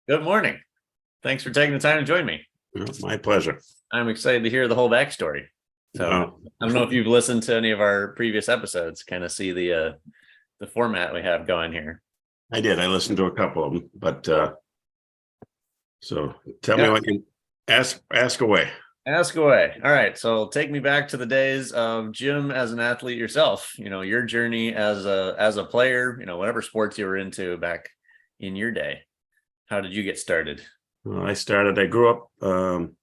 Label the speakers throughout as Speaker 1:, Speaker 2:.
Speaker 1: Good morning. Thanks for taking the time to join me.
Speaker 2: My pleasure.
Speaker 1: I'm excited to hear the whole backstory. So I don't know if you've listened to any of our previous episodes, kind of see the format we have going here.
Speaker 2: I did. I listened to a couple of them, but so tell me what you ask away.
Speaker 1: Ask away. All right. So take me back to the days of Jim as an athlete yourself, your journey as a player, whatever sports you were into back in your day. How did you get started?
Speaker 2: Well, I grew up,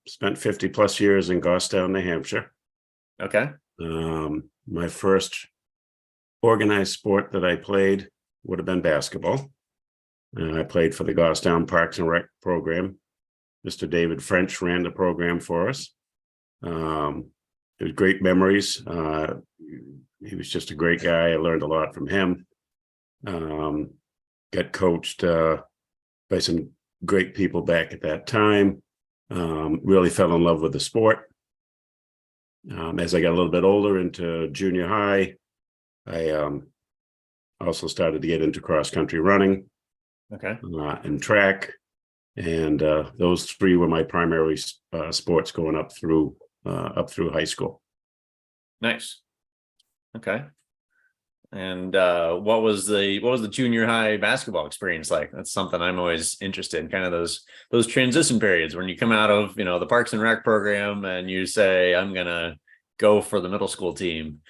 Speaker 2: spent 50 plus years in Goffstown, New Hampshire.
Speaker 1: Okay.
Speaker 2: My first organized sport that I played would have been basketball. I played for the Goffstown Parks and Rec program. Mr. David French ran the program for us. It was great memories. He was just a great guy. I learned a lot from him. Got coached by some great people back at that time. Really fell in love with the sport. As I got a little bit older into junior high, I also started to get into cross-country running.
Speaker 1: Okay.
Speaker 2: And track. And those three were my primary sports going up through high school.
Speaker 1: Nice. Okay. And what was the junior high basketball experience like? That's something I'm always interested in, kind of those transition periods when you come out of, the Parks and Rec program and you say, I'm going to go for the middle school team.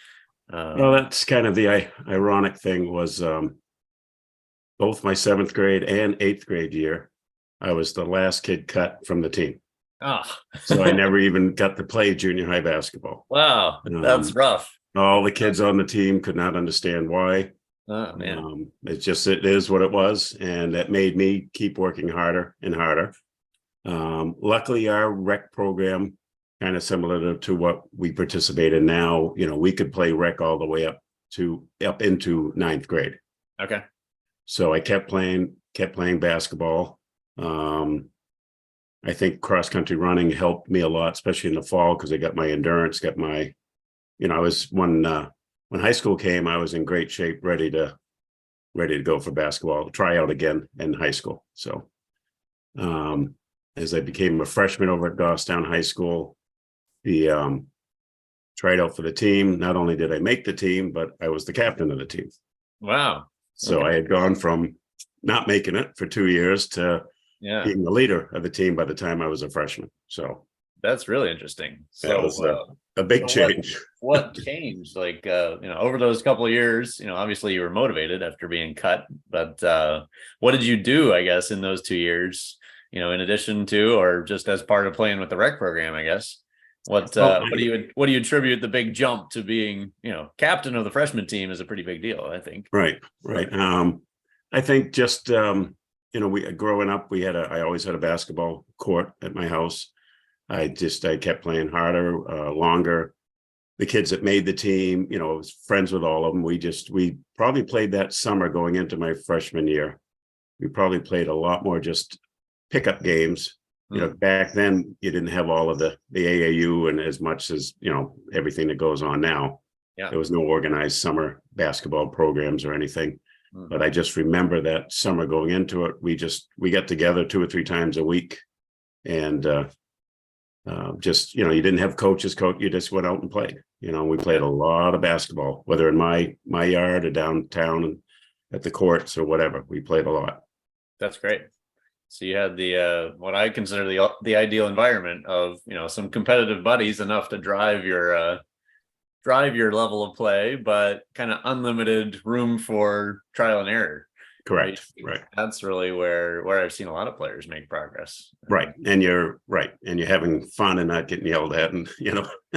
Speaker 2: Well, that's kind of the ironic thing was both my 7th grade and 8th grade year, I was the last kid cut from the team.
Speaker 1: Oh.
Speaker 2: So I never even got to play junior high basketball.
Speaker 1: Wow, that's rough.
Speaker 2: All the kids on the team could not understand why.
Speaker 1: Oh, man.
Speaker 2: It is what it was. And that made me keep working harder and harder. Luckily, our rec program, kind of similar to what we participate in now, we could play rec all the way up into 9th grade.
Speaker 1: Okay.
Speaker 2: So I kept playing basketball. I think cross-country running helped me a lot, especially in the fall, because I got my endurance, I was when high school came, I was in great shape, ready to go for basketball, try out again in high school. So as I became a freshman over at Goffstown High School, tried out for the team. Not only did I make the team, but I was the captain of the team.
Speaker 1: Wow.
Speaker 2: So I had gone from not making it for 2 years to being the leader of the team by the time I was a freshman. So
Speaker 1: that's really interesting. So
Speaker 2: that was a big change.
Speaker 1: What changed? Like, over those couple of years, obviously you were motivated after being cut, but what did you do, I guess, in those 2 years, in addition to, or just as part of playing with the rec program, I guess? What do you attribute the big jump to being, captain of the freshman team is a pretty big deal, I think.
Speaker 2: Right. I think just, we growing up, I always had a basketball court at my house. I kept playing harder, longer. The kids that made the team, I was friends with all of them. We probably played that summer going into my freshman year. We probably played a lot more just pickup games. Back then you didn't have all of the AAU and as much as, everything that goes on now.
Speaker 1: Yeah.
Speaker 2: There was no organized summer basketball programs or anything. Mm-hmm. But I just remember that summer going into it, we got together 2 or 3 times a week and you didn't have coaches coach, you just went out and played. We played a lot of basketball, whether in my yard or downtown and at the courts or whatever. We played a lot.
Speaker 1: That's great. So you had the what I consider the ideal environment of some competitive buddies, enough to drive your level of play, but kind of unlimited room for trial and error.
Speaker 2: Correct. Right.
Speaker 1: That's really where I've seen a lot of players make progress.
Speaker 2: Right. And you're right. And you're having fun and not getting yelled at and,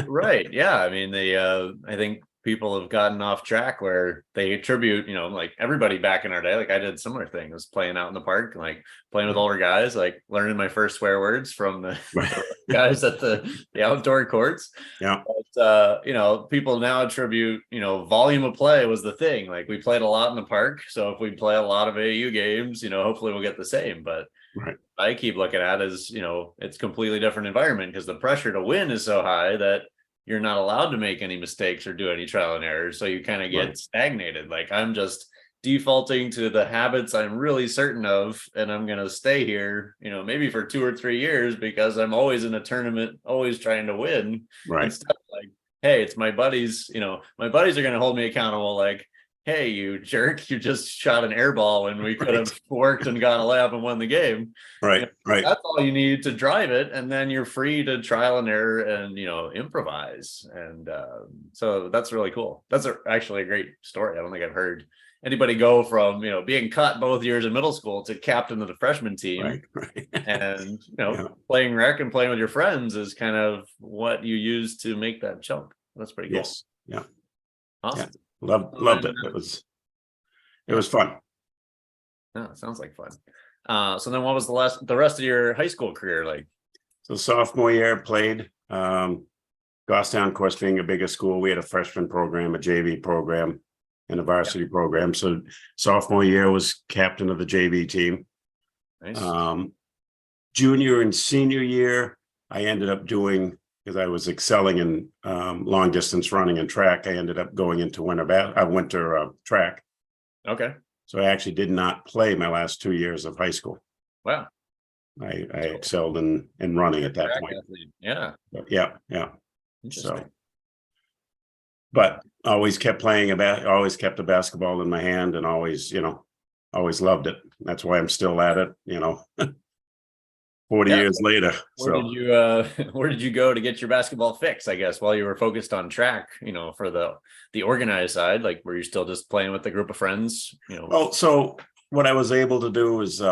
Speaker 1: Right. Yeah. I mean, I think people have gotten off track where they attribute, like everybody back in our day, like I did similar thing, was playing out in the park, like playing with older guys, like learning my first swear words from the guys at the outdoor courts.
Speaker 2: Yeah.
Speaker 1: But, people now attribute, volume of play was the thing. Like we played a lot in the park. So if we play a lot of AAU games, hopefully we'll get the same. But I keep looking at it as, it's completely different environment because the pressure to win is so high that you're not allowed to make any mistakes or do any trial and errors. So you kind of get stagnated. Like I'm just defaulting to the habits I'm really certain of, and I'm going to stay here, maybe for 2 or 3 years because I'm always in a tournament, always trying to win.
Speaker 2: Right.
Speaker 1: Instead of like, hey, it's my buddies, my buddies are going to hold me accountable. Like, hey, you jerk, you just shot an air ball when we could have worked and got a lap and won the game.
Speaker 2: Right. Right.
Speaker 1: That's all you need to drive it. And then you're free to trial and error and, improvise. And so that's really cool. That's actually a great story. I don't think I've heard anybody go from, being cut both years in middle school to captain of the freshman team.
Speaker 2: Right.
Speaker 1: And,
Speaker 2: Yeah.
Speaker 1: playing rec and playing with your friends is kind of what you use to make that jump. That's pretty cool.
Speaker 2: Yes. Yeah.
Speaker 1: Awesome.
Speaker 2: Yeah. Loved it. It was fun.
Speaker 1: Yeah, sounds like fun. So then what was the rest of your high school career like?
Speaker 2: So sophomore year played, Goffstown, of course, being a bigger school, we had a freshman program, a JV program, and a varsity program. So sophomore year was captain of the JV team.
Speaker 1: Nice.
Speaker 2: Junior and senior year, I ended up doing, because I was excelling in long distance running and track, I ended up going into winter track.
Speaker 1: Okay.
Speaker 2: So I actually did not play my last 2 years of high school.
Speaker 1: Wow.
Speaker 2: I excelled in running at that point.
Speaker 1: Athlete. Yeah.
Speaker 2: But yeah.
Speaker 1: Interesting.
Speaker 2: So, but always kept playing always kept a basketball in my hand, and always loved it. That's why I'm still at it, 40 years later.
Speaker 1: Where did you go to get your basketball fix, I guess, while you were focused on track, for the organized side? Like, were you still just playing with a group of friends,
Speaker 2: Well, so what I was able to do is,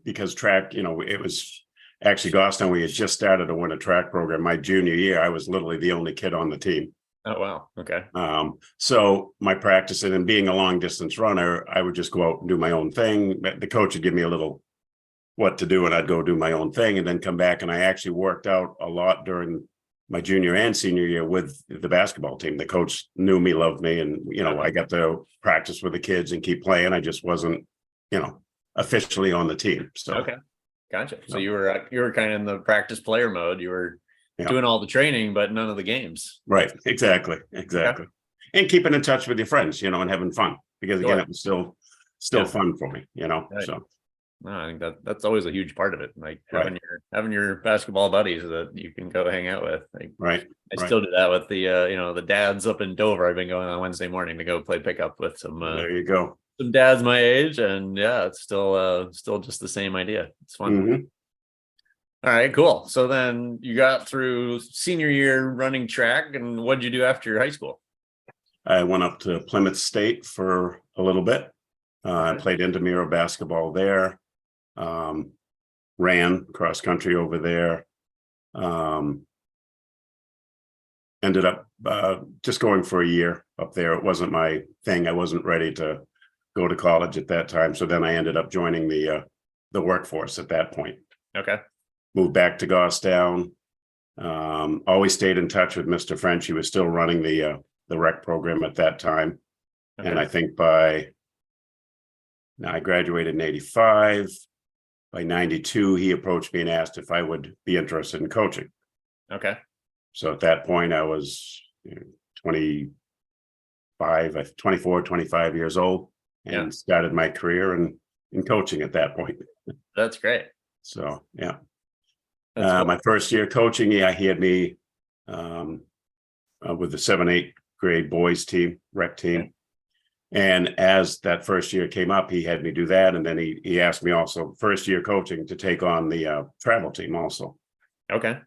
Speaker 2: because track, it was actually Goffstown, we had just started to win a track program. My junior year, I was literally the only kid on the team.
Speaker 1: Oh, wow. Okay.
Speaker 2: So my practicing and being a long distance runner, I would just go out and do my own thing. The coach would give me a little what to do, and I'd go do my own thing and then come back. And I actually worked out a lot during my junior and senior year with the basketball team. The coach knew me, loved me, and I got to practice with the kids and keep playing. I just wasn't, officially on the team. So
Speaker 1: okay, gotcha. So you were kind of in the practice player mode. You were doing all the training, but none of the games.
Speaker 2: Right. Exactly. Okay. And keeping in touch with your friends, and having fun, because again, it was still fun for me,
Speaker 1: Right.
Speaker 2: So.
Speaker 1: No, I think that's always a huge part of it. Like having your basketball buddies that you can go hang out with. Like,
Speaker 2: right.
Speaker 1: I still do that with the the dads up in Dover. I've been going on Wednesday morning to go play pickup with some.
Speaker 2: There you go.
Speaker 1: Some dads my age, and it's still just the same idea. It's fun.
Speaker 2: Mm-hmm.
Speaker 1: All right, cool. So then you got through senior year running track, and what did you do after your high school?
Speaker 2: I went up to Plymouth State for a little bit. I played intramural basketball there. Ran cross country over there. Ended up just going for a year up there. It wasn't my thing. I wasn't ready to go to college at that time. So then I ended up joining the workforce at that point.
Speaker 1: Okay.
Speaker 2: Moved back to Goffstown. Always stayed in touch with Mr. French. He was still running the rec program at that time. Okay. And I think I graduated in 85. By 92, he approached me and asked if I would be interested in coaching.
Speaker 1: Okay.
Speaker 2: So at that point, I was 24, 25 years old, and started my career in coaching at that point.
Speaker 1: That's great.
Speaker 2: So, yeah.
Speaker 1: Cool.
Speaker 2: My first year coaching, he had me with the 7-8 grade boys team, rec team. Okay. And as that first year came up, he had me do that. And then he asked me also, first year coaching, to take on the travel team also.
Speaker 1: Okay.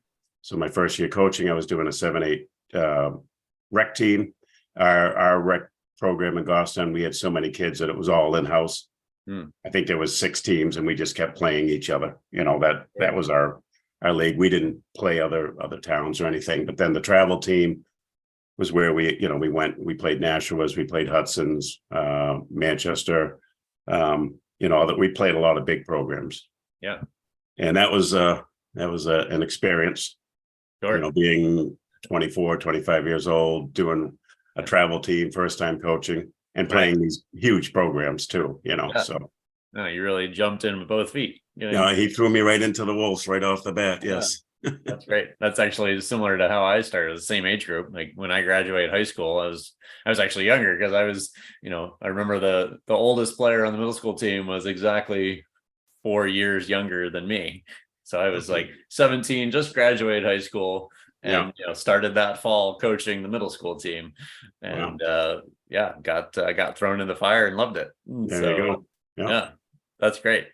Speaker 2: So my first year coaching, I was doing a 7-8 rec team. Our rec program in Goffstown, we had so many kids that it was all in-house. I think there was 6 teams, and we just kept playing each other. That was our league. We didn't play other towns or anything. But then the travel team was where we played Nashua's, we played Hudson's, Manchester, that we played a lot of big programs.
Speaker 1: Yeah.
Speaker 2: And that was an experience,
Speaker 1: sure.
Speaker 2: Being 24, 25 years old, doing a travel team, first time coaching, and playing these huge programs too, so.
Speaker 1: No, you really jumped in with both feet.
Speaker 2: He threw me right into the wolves right off the bat. Yes.
Speaker 1: That's great. That's actually similar to how I started, the same age group. Like when I graduated high school, I was actually younger because I was, I remember the oldest player on the middle school team was exactly 4 years younger than me. So I was like 17, just graduated high school,
Speaker 2: Yeah.
Speaker 1: and started that fall coaching the middle school team,
Speaker 2: Wow.
Speaker 1: and yeah, got thrown in the fire and loved it.
Speaker 2: There you
Speaker 1: So
Speaker 2: go. Yeah.
Speaker 1: yeah, that's great.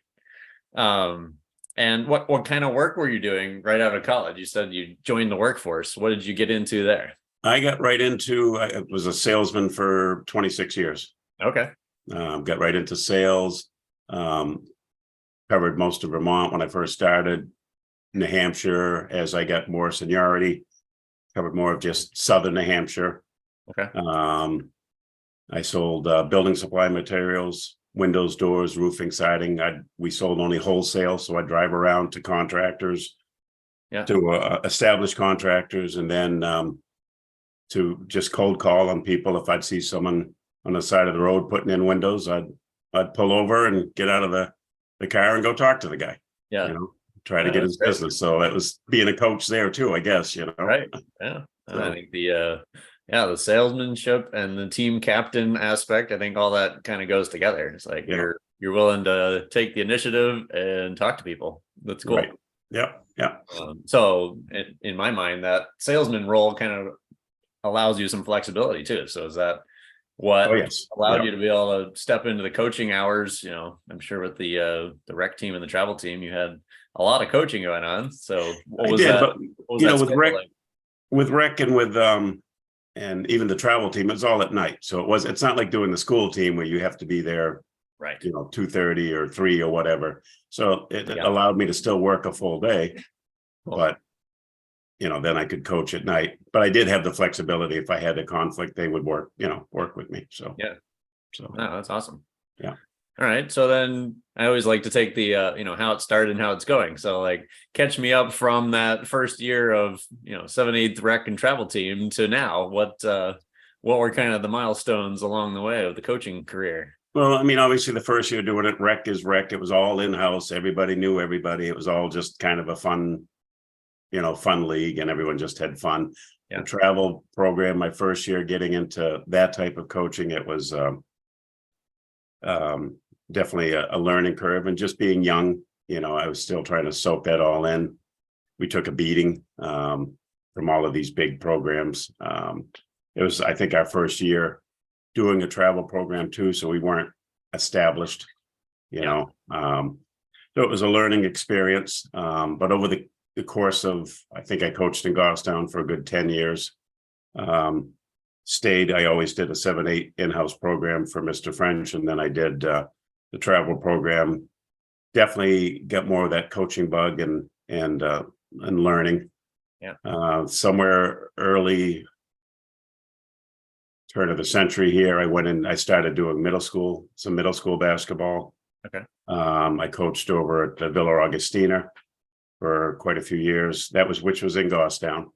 Speaker 1: Um, and what kind of work were you doing right out of college? You said you joined the workforce. What did you get into there?
Speaker 2: I got right into, I was a salesman for 26 years.
Speaker 1: Okay.
Speaker 2: Got right into sales. Covered most of Vermont when I first started. New Hampshire, as I got more seniority, covered more of just southern New Hampshire.
Speaker 1: Okay.
Speaker 2: I sold building supply materials, windows, doors, roofing, siding. We sold only wholesale, so I drive around to contractors, to established contractors, and then to just cold call on people. If I'd see someone on the side of the road putting in windows, I'd pull over and get out of the car and go talk to the guy.
Speaker 1: Yeah.
Speaker 2: Try to get his business. So it was being a coach there too, I guess.
Speaker 1: Right. Yeah.
Speaker 2: So.
Speaker 1: I think the salesmanship and the team captain aspect, I think all that kind of goes together. It's like you're willing to take the initiative and talk to people. That's cool.
Speaker 2: Right. Yeah.
Speaker 1: So in my mind, that salesman role kind of allows you some flexibility too. So is that what allowed you to be able to step into the coaching hours? I'm sure with the rec team and the travel team, you had a lot of coaching going on. So what was that? But,
Speaker 2: with rec and with and even the travel team, it's all at night. So it's not like doing the school team where you have to be there,
Speaker 1: right?
Speaker 2: 2:30 or 3 or whatever. So it allowed me to still work a full day, but then I could coach at night. But I did have the flexibility. If I had a conflict, they would work with me. So
Speaker 1: no, that's awesome.
Speaker 2: Yeah.
Speaker 1: All right. So then I always like to take the, how it started and how it's going. So like catch me up from that first year of, 7/8 rec and travel team to now. What were kind of the milestones along the way of the coaching career?
Speaker 2: Well, I mean, obviously the first year doing it, rec is rec. It was all in-house. Everybody knew everybody. It was all just kind of a fun league, and everyone just had fun. The travel program, my first year getting into that type of coaching, it was definitely a learning curve, and just being young, I was still trying to soak that all in. We took a beating from all of these big programs. It was, I think, our first year doing a travel program too, so we weren't established, so it was a learning experience. But over the course of, I think I coached in Goffstown for a good 10 years. I always did a 7/8 in-house program for Mr. French, and then I did the travel program. Definitely got more of that coaching bug and learning. Somewhere early turn of the century here, I started doing some middle school basketball.
Speaker 1: Okay.
Speaker 2: I coached over at the Villa Augustina for quite a few years. Which was in Goffstown.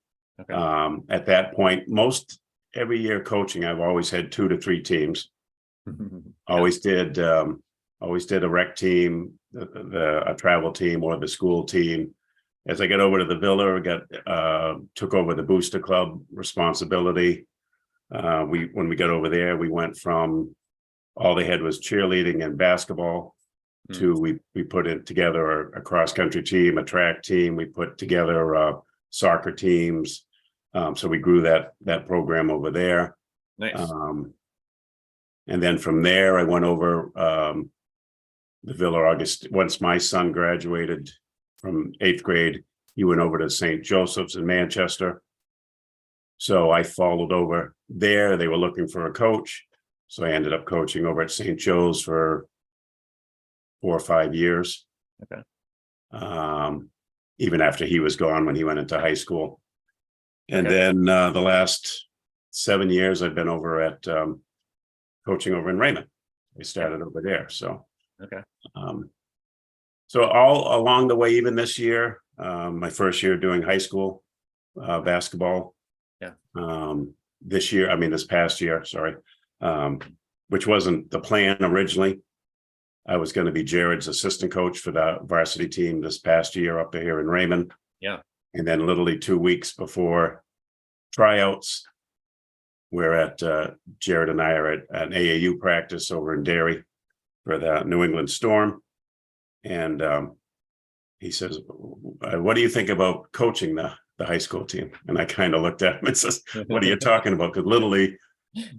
Speaker 1: Okay.
Speaker 2: At that point, every year coaching, I've always had 2 to 3 teams. Always did a rec team, a travel team, or the school team. As I got over to the Villa, took over the booster club responsibility. When we got over there, we went from all they had was cheerleading and basketball to we put it together a cross country team, a track team. We put together soccer teams. So we grew that program over there.
Speaker 1: Nice.
Speaker 2: And then from there, I went over the Villa August. Once my son graduated from 8th grade, he went over to St. Joseph's in Manchester. So I followed over there. They were looking for a coach. So I ended up coaching over at St. Joe's for 4 or 5 years.
Speaker 1: Okay.
Speaker 2: Even after he was gone, when he went into high school. And then the last 7 years, I've been over at coaching over in Raymond. We started over there. So, so all along the way, even this year, my first year doing high school basketball. This past year, sorry, which wasn't the plan originally. I was going to be Jared's assistant coach for the varsity team this past year up here in Raymond. And then literally 2 weeks before tryouts, we're at Jared and I are at an AAU practice over in Derry for the New England Storm. And he says, what do you think about coaching the high school team? And I kind of looked at him and says, what are you talking about? Because literally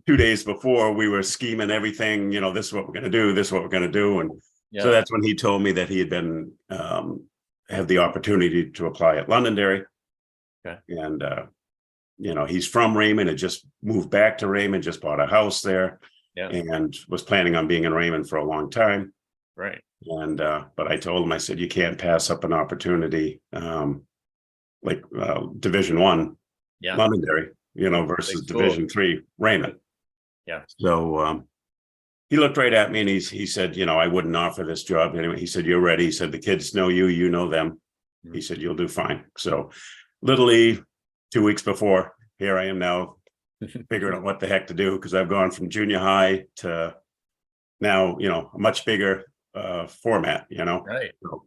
Speaker 2: 2 days before we were scheming everything, this is what we're going to do, this is what we're going to do. And so that's when he told me that he had been had the opportunity to apply at Londonderry.
Speaker 1: Okay.
Speaker 2: And he's from Raymond, had just moved back to Raymond, just bought a house there, and was planning on being in Raymond for a long time.
Speaker 1: Right.
Speaker 2: And but I told him, I said, you can't pass up an opportunity like Division I, Londonderry, versus Division III, Raymond.
Speaker 1: Yeah.
Speaker 2: So he looked right at me and he said, I wouldn't offer this job anyway. He said, you're ready. He said, the kids know you, you know them. Mm-hmm. He said, you'll do fine. So literally 2 weeks before, here I am now figuring out what the heck to do, because I've gone from junior high to now, a much bigger format,
Speaker 1: Right. So,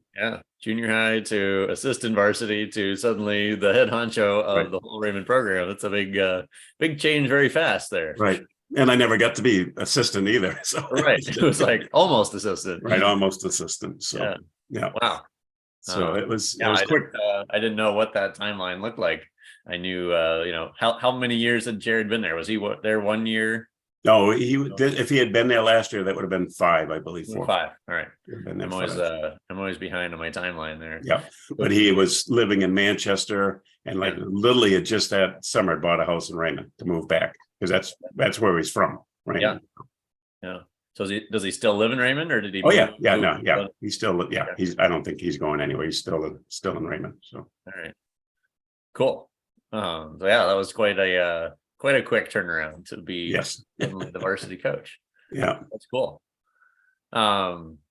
Speaker 1: junior high to assistant varsity to suddenly the head honcho of the whole Raymond program. That's a big change very fast there.
Speaker 2: Right. And I never got to be assistant either. So
Speaker 1: it was like almost assistant.
Speaker 2: Right, almost assistant. So yeah.
Speaker 1: Wow.
Speaker 2: So it was
Speaker 1: I
Speaker 2: quick.
Speaker 1: I didn't know what that timeline looked like. I knew how many years had Jared been there? Was he there 1 year?
Speaker 2: No, if he had been there last year, that would have been 5, I believe. 4.
Speaker 1: 5. All right. I'm always behind on my timeline there.
Speaker 2: Yeah. But he was living in Manchester, and literally just that summer bought a house in Raymond to move back, because that's where he's from. Right.
Speaker 1: Yeah. So does he still live in Raymond, or did he?
Speaker 2: Oh yeah. He's still I don't think he's going anywhere. He's still in Raymond. So
Speaker 1: all right. Cool. So that was quite a quick turnaround to be the varsity coach.
Speaker 2: Yeah,
Speaker 1: that's cool.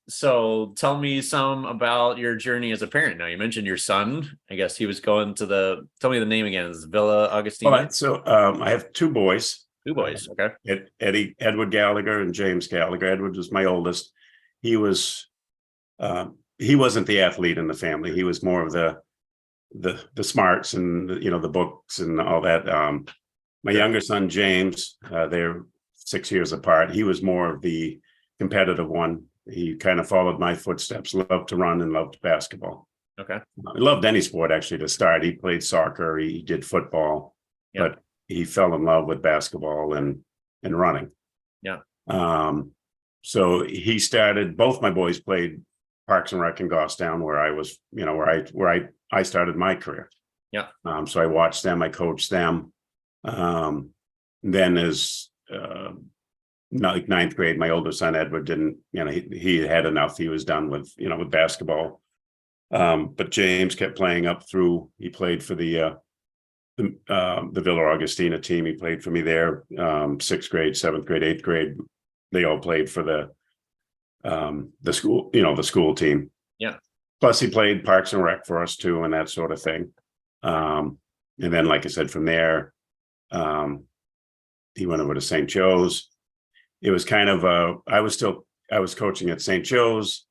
Speaker 1: So tell me some about your journey as a parent. Now, you mentioned your son. I guess he was going to tell me the name again. Is Villa Augustina?
Speaker 2: All right. So I have 2 boys.
Speaker 1: 2 boys. Okay.
Speaker 2: Edward Gallagher and James Gallagher. Edward was my oldest. He wasn't the athlete in the family. He was more of the smarts and the books and all that. My younger son, James, they're 6 years apart. He was more of the competitive one. He kind of followed my footsteps, loved to run and loved basketball.
Speaker 1: Okay.
Speaker 2: He loved any sport, actually, to start. He played soccer, he did football, but he fell in love with basketball and running.
Speaker 1: Yeah.
Speaker 2: So he started, both my boys played Parks and Rec in Goffstown, where I was, where I started my career.
Speaker 1: Yeah.
Speaker 2: So I watched them, I coached them. Then as like 9th grade, my older son Edward didn't, he had enough. He was done with basketball. But James kept playing up through. He played for the Villa Augustina team. He played for me there. 6th grade, 7th grade, 8th grade. They all played for the school, the school team.
Speaker 1: Yeah.
Speaker 2: Plus he played Parks and Rec for us too, and that sort of thing. And then, like I said, from there, he went over to St. Joe's. It was kind of I was coaching at St. Joe's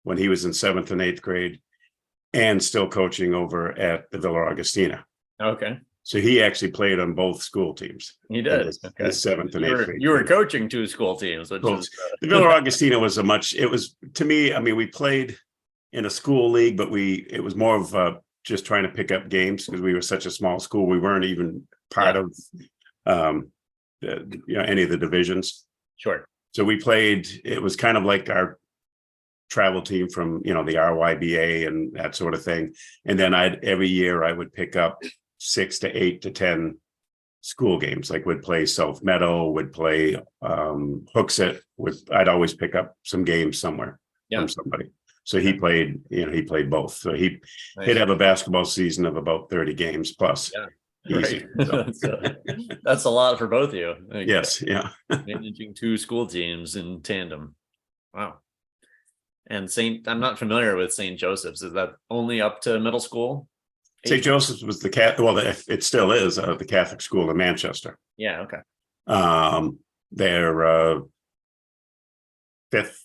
Speaker 2: when he was in 7th and 8th grade, and still coaching over at the Villa Augustina.
Speaker 1: Okay.
Speaker 2: So he actually played on both school teams.
Speaker 1: He did.
Speaker 2: His 7th and 8th grade.
Speaker 1: You were coaching 2 school teams, which is
Speaker 2: the Villa Augustina was it was, to me, I mean, we played in a school league, but it was more of just trying to pick up games, because we were such a small school. We weren't even part of any of the divisions.
Speaker 1: Sure.
Speaker 2: So we played, it was kind of like our travel team from, the RYBA and that sort of thing. And then every year I would pick up 6 to 8 to 10 school games. Like would play South Meadow, would play Hooksett. I'd always pick up some games somewhere from somebody. So he played, he played both. So he'd have a basketball season of about 30 games plus.
Speaker 1: Yeah.
Speaker 2: Easy.
Speaker 1: Right. So, that's a lot for both of you.
Speaker 2: Yes. Yeah.
Speaker 1: Managing 2 school teams in tandem. Wow. And I'm not familiar with St. Joseph's. Is that only up to middle school?
Speaker 2: St. Joseph's was it still is the Catholic school in Manchester.
Speaker 1: Yeah. Okay.
Speaker 2: They're 5th.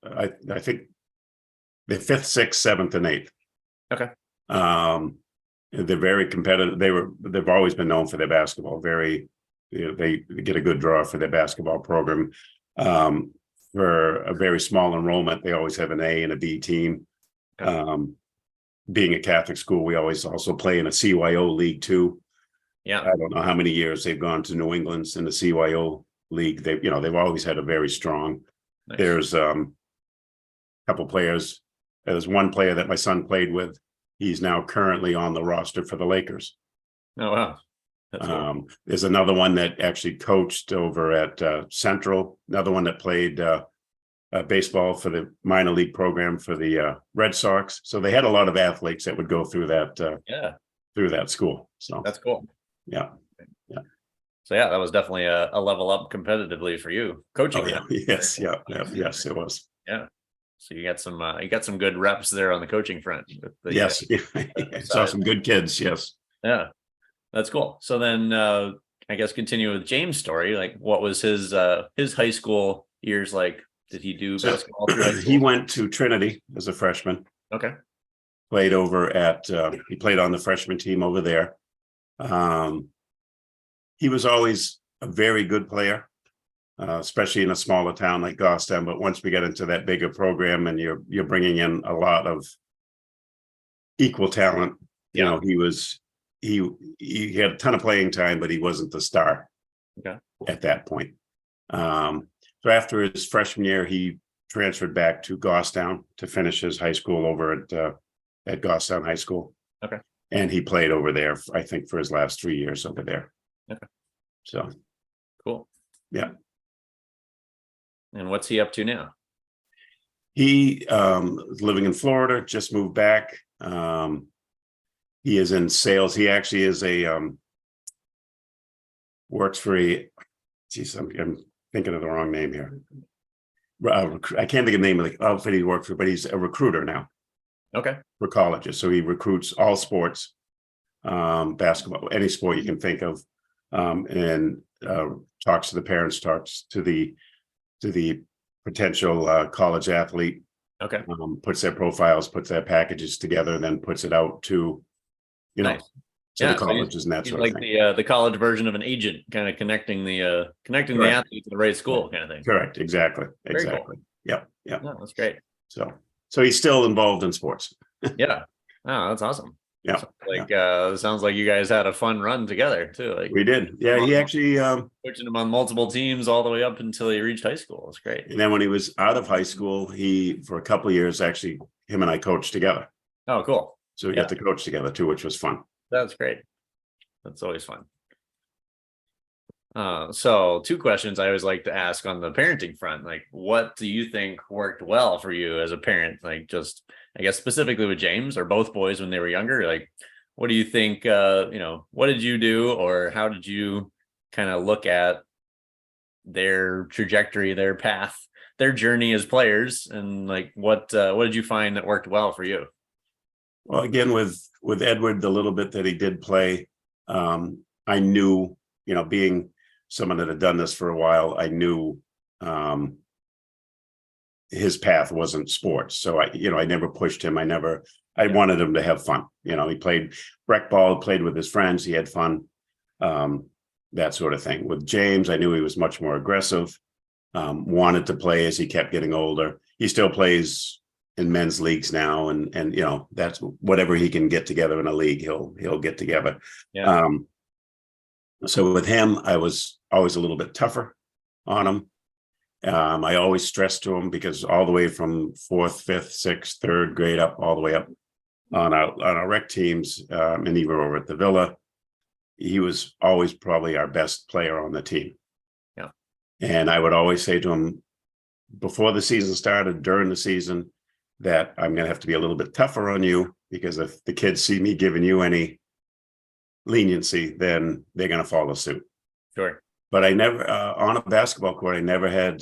Speaker 2: I think they're 5th, 6th, 7th, and 8th.
Speaker 1: Okay.
Speaker 2: They're very competitive. They've always been known for their basketball. Very, they get a good draw for their basketball program. For a very small enrollment, they always have an A and a B team. Being a Catholic school, we always also play in a CYO league too.
Speaker 1: Yeah.
Speaker 2: I don't know how many years they've gone to New England's in the CYO league. They've always had a very strong.
Speaker 1: Nice.
Speaker 2: There's a couple players. There's one player that my son played with. He's now currently on the roster for the Lakers.
Speaker 1: Oh, wow. That's cool.
Speaker 2: There's another one that actually coached over at Central. Another one that played baseball for the minor league program for the Red Sox. So they had a lot of athletes that would go through that through that school. So
Speaker 1: that's cool.
Speaker 2: Yeah.
Speaker 1: So yeah, that was definitely a level up competitively for you coaching.
Speaker 2: Oh, yeah. Yes. Yeah. Yes, it was.
Speaker 1: Yeah. So you got some good reps there on the coaching front.
Speaker 2: Yes. Saw some good kids. Yes.
Speaker 1: Yeah. That's cool. So then I guess continue with James' story. Like, what was his high school years like? Did he do basketball through high school?
Speaker 2: He went to Trinity as a freshman.
Speaker 1: Okay.
Speaker 2: Played over at he played on the freshman team over there. He was always a very good player, especially in a smaller town like Goffstown. But once we get into that bigger program and you're bringing in a lot of equal talent, you know, he had a ton of playing time, but he wasn't the star at that point. So after his freshman year, he transferred back to Goffstown to finish his high school over at Goffstown High School.
Speaker 1: Okay.
Speaker 2: And he played over there, I think, for his last 3 years over there.
Speaker 1: Okay.
Speaker 2: So
Speaker 1: cool.
Speaker 2: Yeah.
Speaker 1: And what's he up to now?
Speaker 2: He is living in Florida, just moved back. He is in sales. He actually is works for I'm thinking of the wrong name here. I can't think of the name of the outfit he worked for, but he's a recruiter now.
Speaker 1: Okay.
Speaker 2: For colleges. So he recruits all sports, basketball, any sport you can think of, and talks to the parents, talks to the potential college athlete.
Speaker 1: Okay.
Speaker 2: Puts their profiles, puts their packages together, and then puts it out to,
Speaker 1: nice.
Speaker 2: To the colleges and that sort of thing.
Speaker 1: Like the college version of an agent, kind of connecting the athlete to the right school, kind of thing.
Speaker 2: Correct. Exactly.
Speaker 1: Very
Speaker 2: exactly. Cool. Yep. Yeah.
Speaker 1: No, that's great.
Speaker 2: So he's still involved in sports.
Speaker 1: Yeah. Oh, that's awesome.
Speaker 2: Yeah.
Speaker 1: So sounds like you guys had a fun run together too. Like
Speaker 2: we did. Yeah. He actually
Speaker 1: coaching him on multiple teams all the way up until he reached high school. It's great.
Speaker 2: And then when he was out of high school, for a couple of years, actually, him and I coached together.
Speaker 1: Oh, cool.
Speaker 2: So we got to coach together too, which was fun.
Speaker 1: That's great. That's always fun. So 2 questions I always like to ask on the parenting front. Like, what do you think worked well for you as a parent? Like, just, I guess, specifically with James or both boys when they were younger, like, what do you think, what did you do, or how did you kind of look at their trajectory, their path, their journey as players? And like, what did you find that worked well for you?
Speaker 2: Well, again, with Edward, the little bit that he did play, I knew, being someone that had done this for a while, I knew his path wasn't sports. So I never pushed him. I wanted him to have fun. He played rec ball, played with his friends. He had fun, that sort of thing. With James, I knew he was much more aggressive, wanted to play as he kept getting older. He still plays in men's leagues now. And that's whatever he can get together in a league, he'll get together.
Speaker 1: Yeah.
Speaker 2: So with him, I was always a little bit tougher on him. I always stressed to him, because all the way from 4th, 5th, 6th, 3rd grade up, all the way up on our rec teams, and even over at the Villa, he was always probably our best player on the team.
Speaker 1: Yeah.
Speaker 2: And I would always say to him before the season started, during the season, that I'm going to have to be a little bit tougher on you, because if the kids see me giving you any leniency, then they're going to follow suit.
Speaker 1: Sure.
Speaker 2: But I never, on a basketball court, I never had,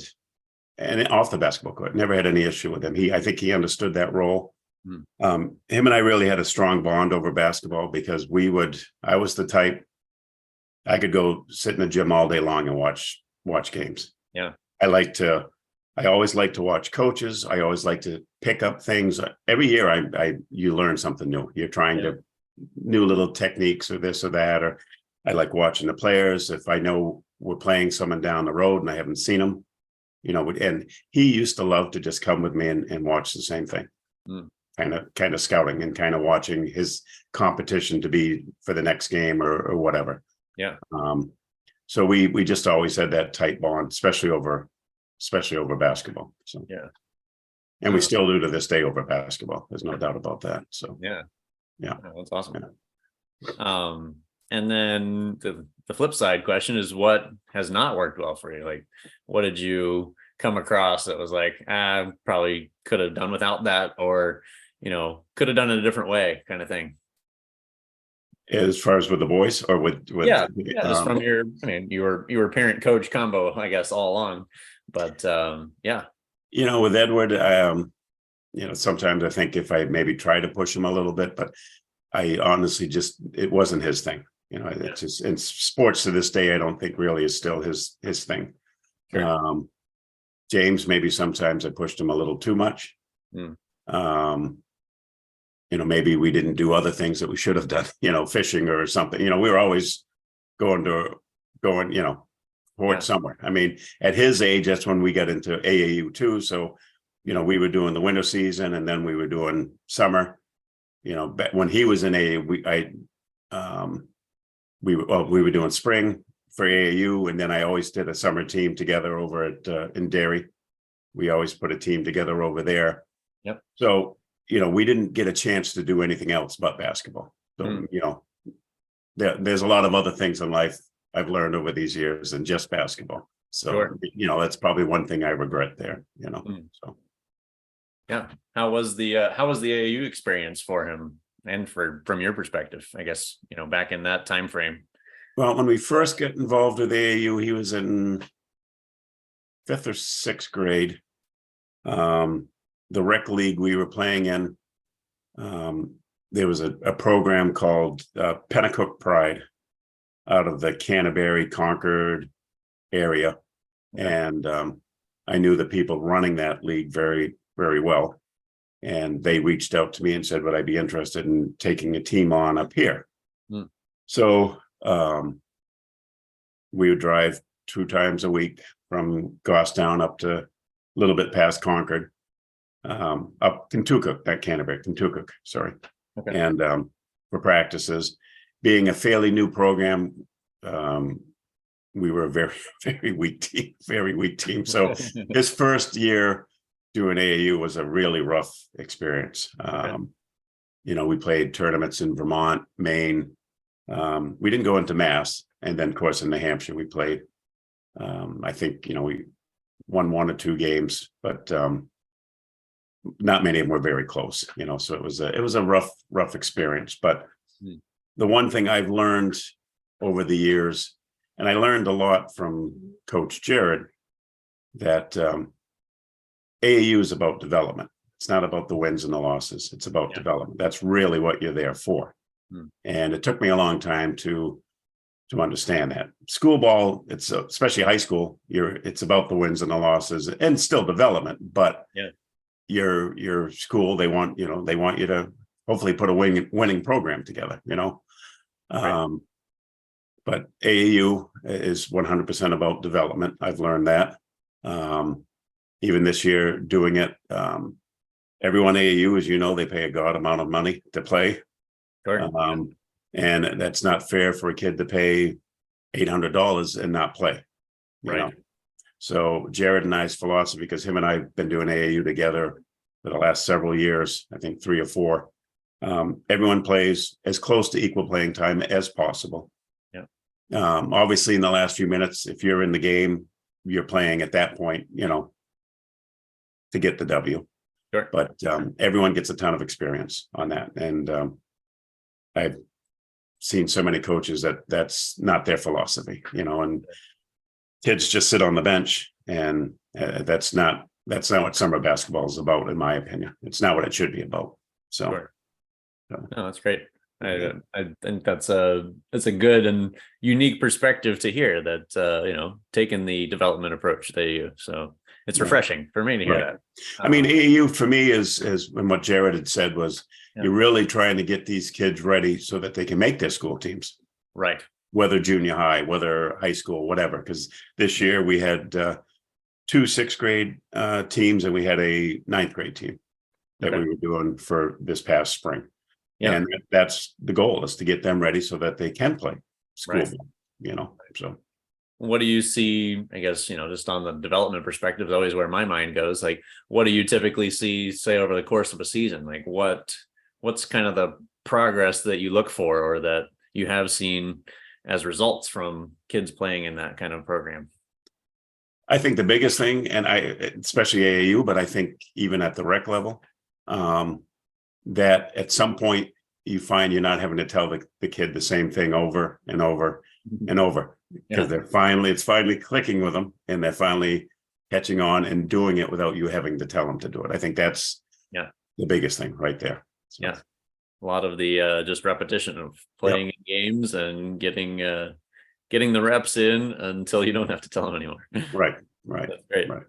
Speaker 2: and off the basketball court, never had any issue with him. I think he understood that role. Him and I really had a strong bond over basketball, because I was the type, I could go sit in the gym all day long and watch games.
Speaker 1: Yeah.
Speaker 2: I always like to watch coaches. I always like to pick up things. Every year you learn something new. You're trying to new little techniques or this or that, or I like watching the players. If I know we're playing someone down the road and I haven't seen them, and he used to love to just come with me and watch the same thing. Kind of scouting and kind of watching his competition to be for the next game or whatever.
Speaker 1: Yeah.
Speaker 2: So we just always had that tight bond, especially over basketball. So
Speaker 1: yeah.
Speaker 2: And we still do to this day over basketball. There's no doubt about that. So
Speaker 1: yeah.
Speaker 2: Oh,
Speaker 1: that's awesome.
Speaker 2: Yeah.
Speaker 1: And then the flip side question is, what has not worked well for you? Like, what did you come across that was like, probably could have done without that, or, could have done it a different way, kind of thing?
Speaker 2: As far as with the boys or with
Speaker 1: just from your, you were parent coach combo, I guess, all along, but
Speaker 2: with Edward, sometimes I think if I maybe try to push him a little bit, but I honestly it wasn't his thing. It's just in sports to this day, I don't think really is still his thing. Sure. James, maybe sometimes I pushed him a little too much. Maybe we didn't do other things that we should have done, fishing or something. We were always going, towards somewhere. I mean, at his age, that's when we got into AAU too. So, we were doing the winter season and then we were doing summer. When he was in AAU, we were doing spring for AAU, and then I always did a summer team together over at in Derry. We always put a team together over there.
Speaker 1: Yep.
Speaker 2: So, we didn't get a chance to do anything else but basketball. So, there's a lot of other things in life I've learned over these years than just basketball. So,
Speaker 1: sure.
Speaker 2: That's probably one thing I regret there, so.
Speaker 1: Yeah. How was the AAU experience for him, and from your perspective, I guess, back in that time frame?
Speaker 2: Well, when we first got involved with AAU, he was in 5th or 6th grade. The rec league we were playing in, there was a program called Pennacook Pride out of the Canterbury, Concord area. Okay. And I knew the people running that league very, very well. And they reached out to me and said, would I be interested in taking a team on up here? So we would drive 2 times a week from Goffstown up to a little bit past Concord, up Kentucky, not Canterbury, Kentucky, sorry. Okay. And for practices, being a fairly new program, we were a very, very weak team. So his first year doing AAU was a really rough experience. Okay. We played tournaments in Vermont, Maine. We didn't go into Mass. And then, of course, in New Hampshire, we played. I think, we won 1 or 2 games, but not many of them were very close, so it was a rough experience. But the one thing I've learned over the years, and I learned a lot from Coach Jared, that AAU is about development. It's not about the wins and the losses. It's about development. That's really what you're there for. And it took me a long time to understand that. School ball, it's especially high school, it's about the wins and the losses and still development, but your school, they want you to hopefully put a winning program together, Right. But AAU is 100% about development. I've learned that. Even this year doing it, everyone AAU, as they pay a god amount of money to play. Sure. And that's not fair for a kid to pay $800 and not play. Right. So Jared and I's philosophy, because him and I have been doing AAU together for the last several years, I think 3 or 4. Everyone plays as close to equal playing time as possible. Yeah. Obviously, in the last few minutes, if you're in the game, you're playing at that point, to get the W. Sure. But everyone gets a ton of experience on that. And I've seen so many coaches that's not their philosophy, and kids just sit on the bench, and that's not what summer basketball is about, in my opinion. It's not what it should be about. So, sure.
Speaker 1: No, that's great. I think that's a good and unique perspective to hear, that taking the development approach they use. So it's
Speaker 2: Yeah.
Speaker 1: refreshing for me to hear
Speaker 2: Right.
Speaker 1: that.
Speaker 2: I mean, AAU for me is and what Jared had said was
Speaker 1: Yeah.
Speaker 2: you're really trying to get these kids ready so that they can make their school teams,
Speaker 1: Right.
Speaker 2: whether junior high, whether high school, whatever. Because this year we had 2 6th grade teams and we had a 9th grade team that
Speaker 1: Okay.
Speaker 2: we were doing for this past spring.
Speaker 1: Yeah.
Speaker 2: And that's the goal, is to get them ready so that they can play school,
Speaker 1: Right.
Speaker 2: so.
Speaker 1: What do you see, I guess, just on the development perspective is always where my mind goes. Like, what do you typically see, say, over the course of a season? Like what's kind of the progress that you look for or that you have seen as results from kids playing in that kind of program?
Speaker 2: I think the biggest thing, and especially AAU, but I think even at the rec level, that at some point you find you're not having to tell the kid the same thing over and over and over, because it's finally clicking with them, and they're finally catching on and doing it without you having to tell them to do it. I think that's the biggest thing right there. So.
Speaker 1: Yeah. A lot of the just repetition of playing in games and getting the reps in until you don't have to tell them anymore.
Speaker 2: Right.
Speaker 1: That's great.
Speaker 2: Right.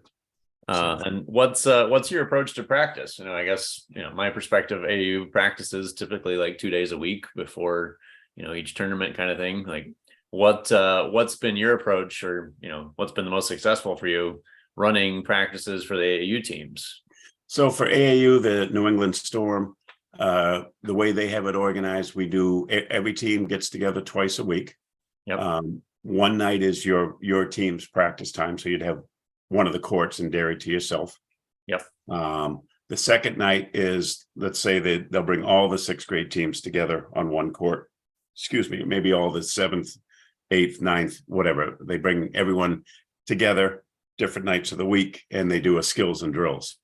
Speaker 1: And what's your approach to practice? I guess, my perspective, AU practices typically like 2 days a week before, each tournament kind of thing. Like what's been your approach, or, what's been the most successful for you running practices for the AAU teams?
Speaker 2: So for AAU, the New England Storm, the way they have it organized, we do, every team gets together twice a week.
Speaker 1: Yep.
Speaker 2: One night is your team's practice time. So you'd have one of the courts and dairy to yourself.
Speaker 1: Yep.
Speaker 2: The second night is, let's say they'll bring all the 6th grade teams together on one court. Excuse me, maybe all the 7th, 8th, 9th, whatever. They bring everyone together different nights of the week, and they do a skills and drills.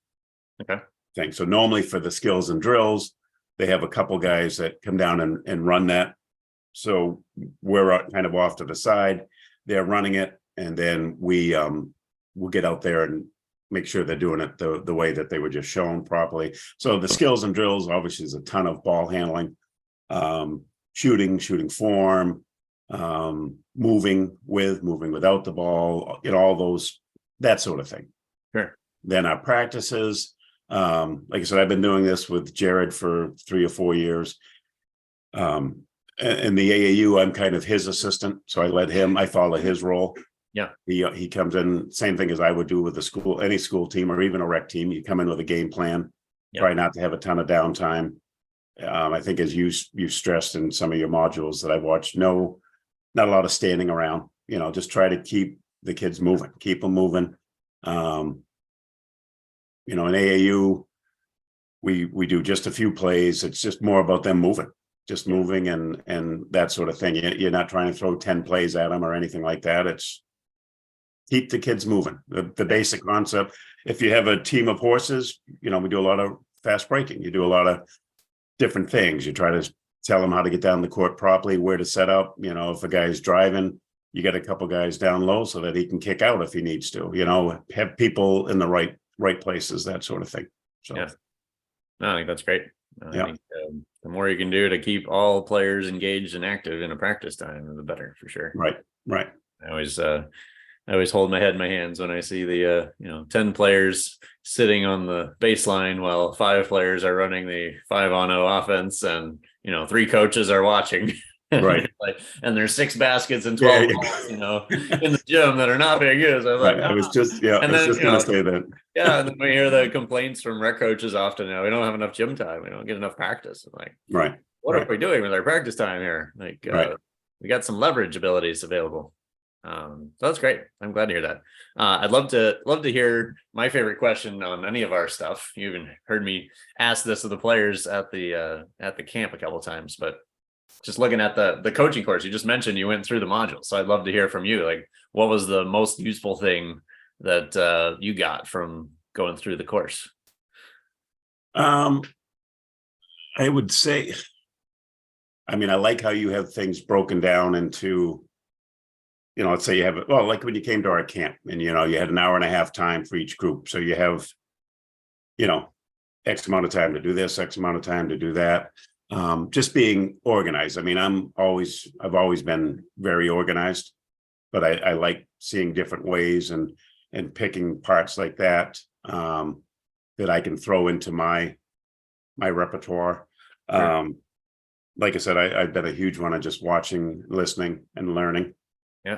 Speaker 1: Okay.
Speaker 2: Thing. So normally for the skills and drills, they have a couple guys that come down and run that. So we're kind of off to the side. They're running it, and then we'll get out there and make sure they're doing it the way that they were just shown properly. So the skills and drills, obviously, is a ton of ball handling, shooting form, moving without the ball, all those, that sort of thing.
Speaker 1: Sure.
Speaker 2: Then our practices, like I said, I've been doing this with Jared for 3 or 4 years. And the AAU, I'm kind of his assistant, so I follow his role.
Speaker 1: Yeah.
Speaker 2: He comes in, same thing as I would do with the school, any school team or even a rec team. You come in with a game plan, try not to have a ton of downtime. I think, as you stressed in some of your modules that I've watched, not a lot of standing around, just try to keep the kids moving, keep them moving. In AAU, we do just a few plays. It's just more about them moving and that sort of thing. You're not trying to throw 10 plays at them or anything like that. It's keep the kids moving. The basic concept. If you have a team of horses, we do a lot of fast breaking. You do a lot of different things. You try to tell them how to get down the court properly, where to set up. If a guy's driving, you get a couple guys down low so that he can kick out if he needs to. Have people in the right places, that sort of thing. So
Speaker 1: yeah, no, I think that's great. I
Speaker 2: Yeah.
Speaker 1: think the more you can do to keep all players engaged and active in a practice time, the better, for sure.
Speaker 2: Right.
Speaker 1: I always hold my head in my hands when I see the 10 players sitting on the baseline while 5 players are running the 5-on-0 offense, and 3 coaches are watching.
Speaker 2: Right.
Speaker 1: And there's 6 baskets and 12 balls, in the gym that are not being used. I was like,
Speaker 2: I was just gonna say that.
Speaker 1: Yeah, and then we hear the complaints from rec coaches often. We don't have enough gym time. We don't get enough practice. I'm like,
Speaker 2: Right.
Speaker 1: What are we doing with our practice time here? Like, we got some leverage abilities available. So that's great. I'm glad to hear that. I'd love to hear my favorite question on any of our stuff. You even heard me ask this of the players at the camp a couple of times, but just looking at the coaching course, you just mentioned you went through the modules. So I'd love to hear from you. Like, what was the most useful thing that you got from going through the course?
Speaker 2: I would say, I like how you have things broken down into, let's say you have, like when you came to our camp and, you had an hour and a half time for each group. So you have, X amount of time to do this, X amount of time to do that. Just being organized. I've always been very organized, but I like seeing different ways. And, and picking parts like that that I can throw into my repertoire.
Speaker 1: Sure.
Speaker 2: Like I said, I've been a huge one on just watching, listening, and learning.
Speaker 1: Yeah.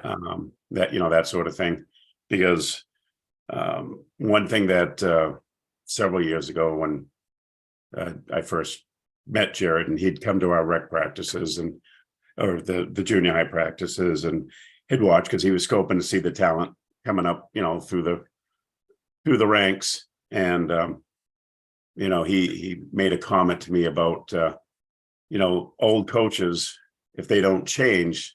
Speaker 2: That, that sort of thing. Because one thing that several years ago when I first met Jared, and he'd come to our rec practices or the junior high practices, and he'd watch because he was scoping to see the talent coming up, through the ranks. And he made a comment to me about old coaches, if they don't change,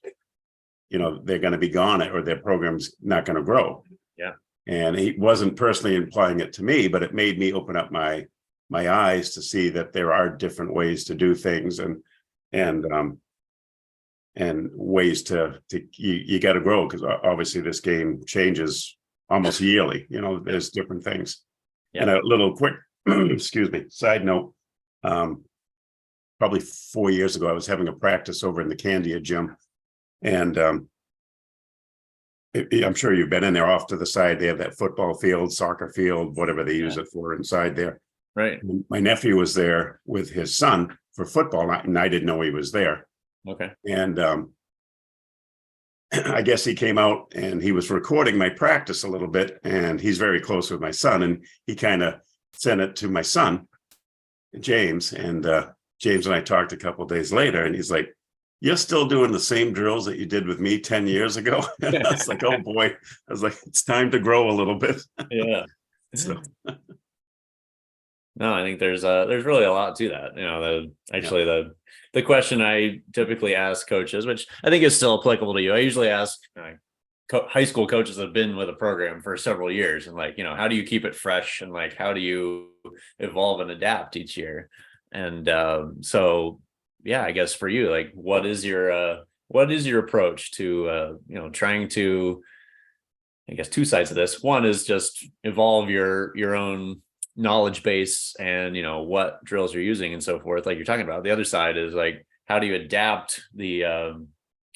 Speaker 2: they're going to be gone, or their program's not going to grow.
Speaker 1: Yeah. And
Speaker 2: he wasn't personally implying it to me, but it made me open up my eyes to see that there are different ways to do things, and ways to you got to grow, because obviously this game changes almost yearly. There's different things.
Speaker 1: Yeah.
Speaker 2: And a little quick excuse me, side note, probably 4 years ago, I was having a practice over in the Candia gym, and I'm sure you've been in there. Off to the side, they have that football field, soccer field, whatever they use it for inside there.
Speaker 1: Right.
Speaker 2: And my nephew was there with his son for football, and I didn't know he was there.
Speaker 1: Okay.
Speaker 2: And I guess he came out and he was recording my practice a little bit, and he's very close with my son, and he kind of sent it to my son, James, and James and I talked a couple of days later, and he's like, "You're still doing the same drills that you did with me 10 years ago?" And I was like, "Oh boy." I was like, "It's time to grow a little bit."
Speaker 1: Yeah.
Speaker 2: So.
Speaker 1: No, I think there's really a lot to that. The question I typically ask coaches, which I think is still applicable to you, I usually ask high school coaches that have been with a program for several years, and how do you keep it fresh, and how do you evolve and adapt each year? And so yeah, I guess for you, what is your approach to trying to, I guess, two sides of this. One is just evolve your own knowledge base and what drills you're using and so forth, like you're talking about. The other side is how do you adapt the kind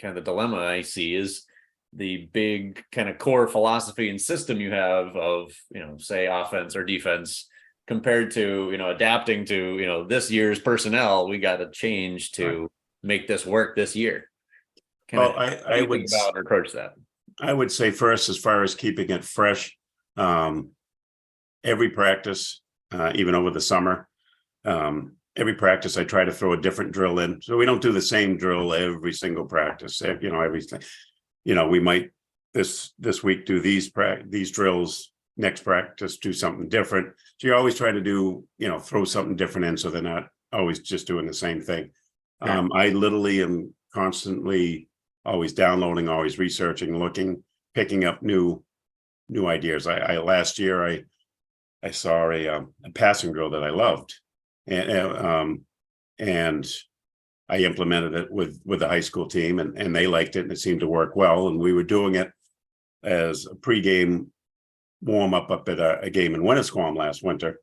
Speaker 1: of the dilemma I see is the big kind of core philosophy and system you have of say offense or defense, compared to adapting to this year's personnel. We got to change to make this work this year.
Speaker 2: Well, I would
Speaker 1: think about or approach that.
Speaker 2: I would say first, as far as keeping it fresh, every practice, even over the summer, every practice I try to throw a different drill in. So we don't do the same drill every single practice. Everything. We might this week do these drills. Next practice, do something different. So you're always trying to do, throw something different in, so they're not always just doing the same thing.
Speaker 1: Yeah.
Speaker 2: I literally am constantly always downloading, always researching, looking, picking up new ideas. Last year I saw a passing drill that I loved, and I implemented it with the high school team, and they liked it, and it seemed to work well. And we were doing it as a pregame warm up at a game in Winnisquam last winter,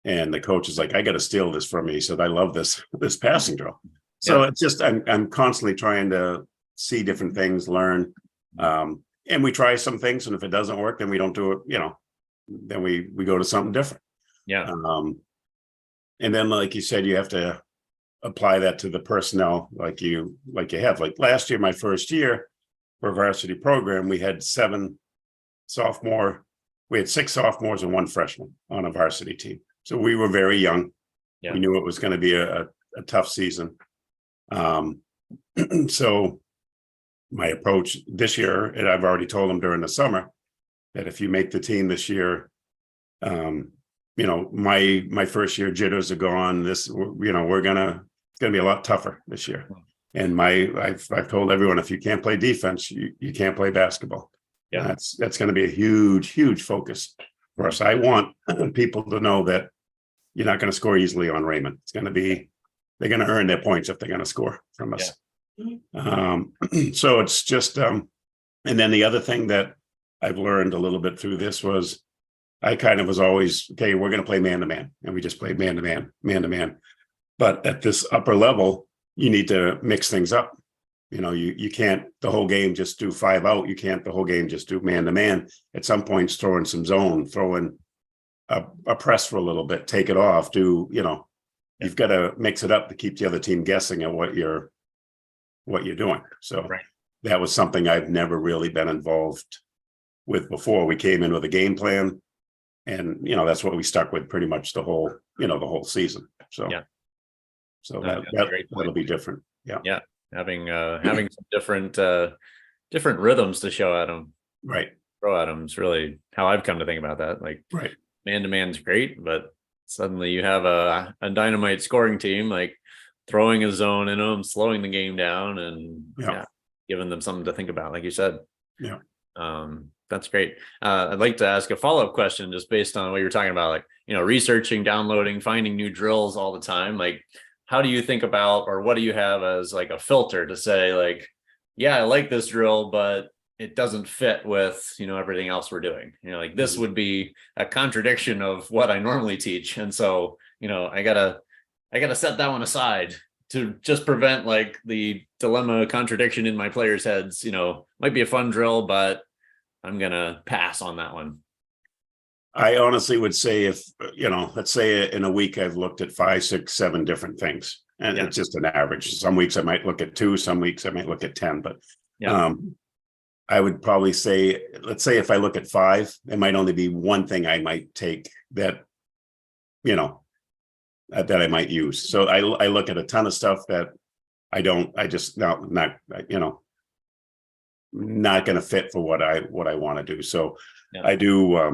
Speaker 2: and the coach is like, "I got to steal this from me." He said, "I love this passing drill." So it's just I'm constantly trying to see different things, learn, and we try some things, and if it doesn't work, then we don't do it. Then we go to something different.
Speaker 1: Yeah.
Speaker 2: And then, like you said, you have to apply that to the personnel, like you have. Like last year, my first year for a varsity program, we had 6 sophomores and 1 freshman on a varsity team. So we were very young.
Speaker 1: Yeah.
Speaker 2: We knew it was going to be a tough season. So my approach this year, and I've already told them during the summer, that if you make the team this year, my first year jitters are gone. It's gonna be a lot tougher this year. And I've told everyone, if you can't play defense, you can't play basketball.
Speaker 1: Yeah.
Speaker 2: That's going to be a huge focus for us. I want people to know that you're not going to score easily on Raymond. They're going to earn their points if they're going to score from us. Yeah. So it's just, and then the other thing that I've learned a little bit through this was I kind of was always, okay, we're going to play man to man, and we just played man to man. But at this upper level, you need to mix things up. you can't the whole game just do 5 out. You can't the whole game just do man to man. At some points, throw in some zone, throw in a press for a little bit, take it off, you've got to mix it up to keep the other team guessing at what you're doing. So that was something I've never really been involved with before. We came in with a game plan, and that's what we stuck with pretty much the whole season. So that'll be different.
Speaker 1: Yeah. Having some different rhythms to show at them.
Speaker 2: Right.
Speaker 1: Throw at them is really how I've come to think about that. Like,
Speaker 2: right.
Speaker 1: Man to man's great, but suddenly you have a dynamite scoring team, like throwing a zone in them, slowing the game down, and giving them something to think about, like you said.
Speaker 2: Yeah.
Speaker 1: That's great. I'd like to ask a follow-up question just based on what you're talking about, like, researching, downloading, finding new drills all the time. Like, how do you think about, or what do you have as like a filter to say, like, yeah, I like this drill, but it doesn't fit with, everything else we're doing. Like this would be a contradiction of what I normally teach. And so, I gotta set that one aside to just prevent like the dilemma contradiction in my players' heads. Might be a fun drill, but I'm gonna pass on that one.
Speaker 2: I honestly would say if, let's say in a week, I've looked at 5, 6, 7 different things, and it's just an average. Some weeks I might look at 2, some weeks I might look at 10, but I would probably say, let's say if I look at 5, it might only be one thing I might take that I might use. So I look at a ton of stuff that I just not going to fit for what I want to do. So I do, I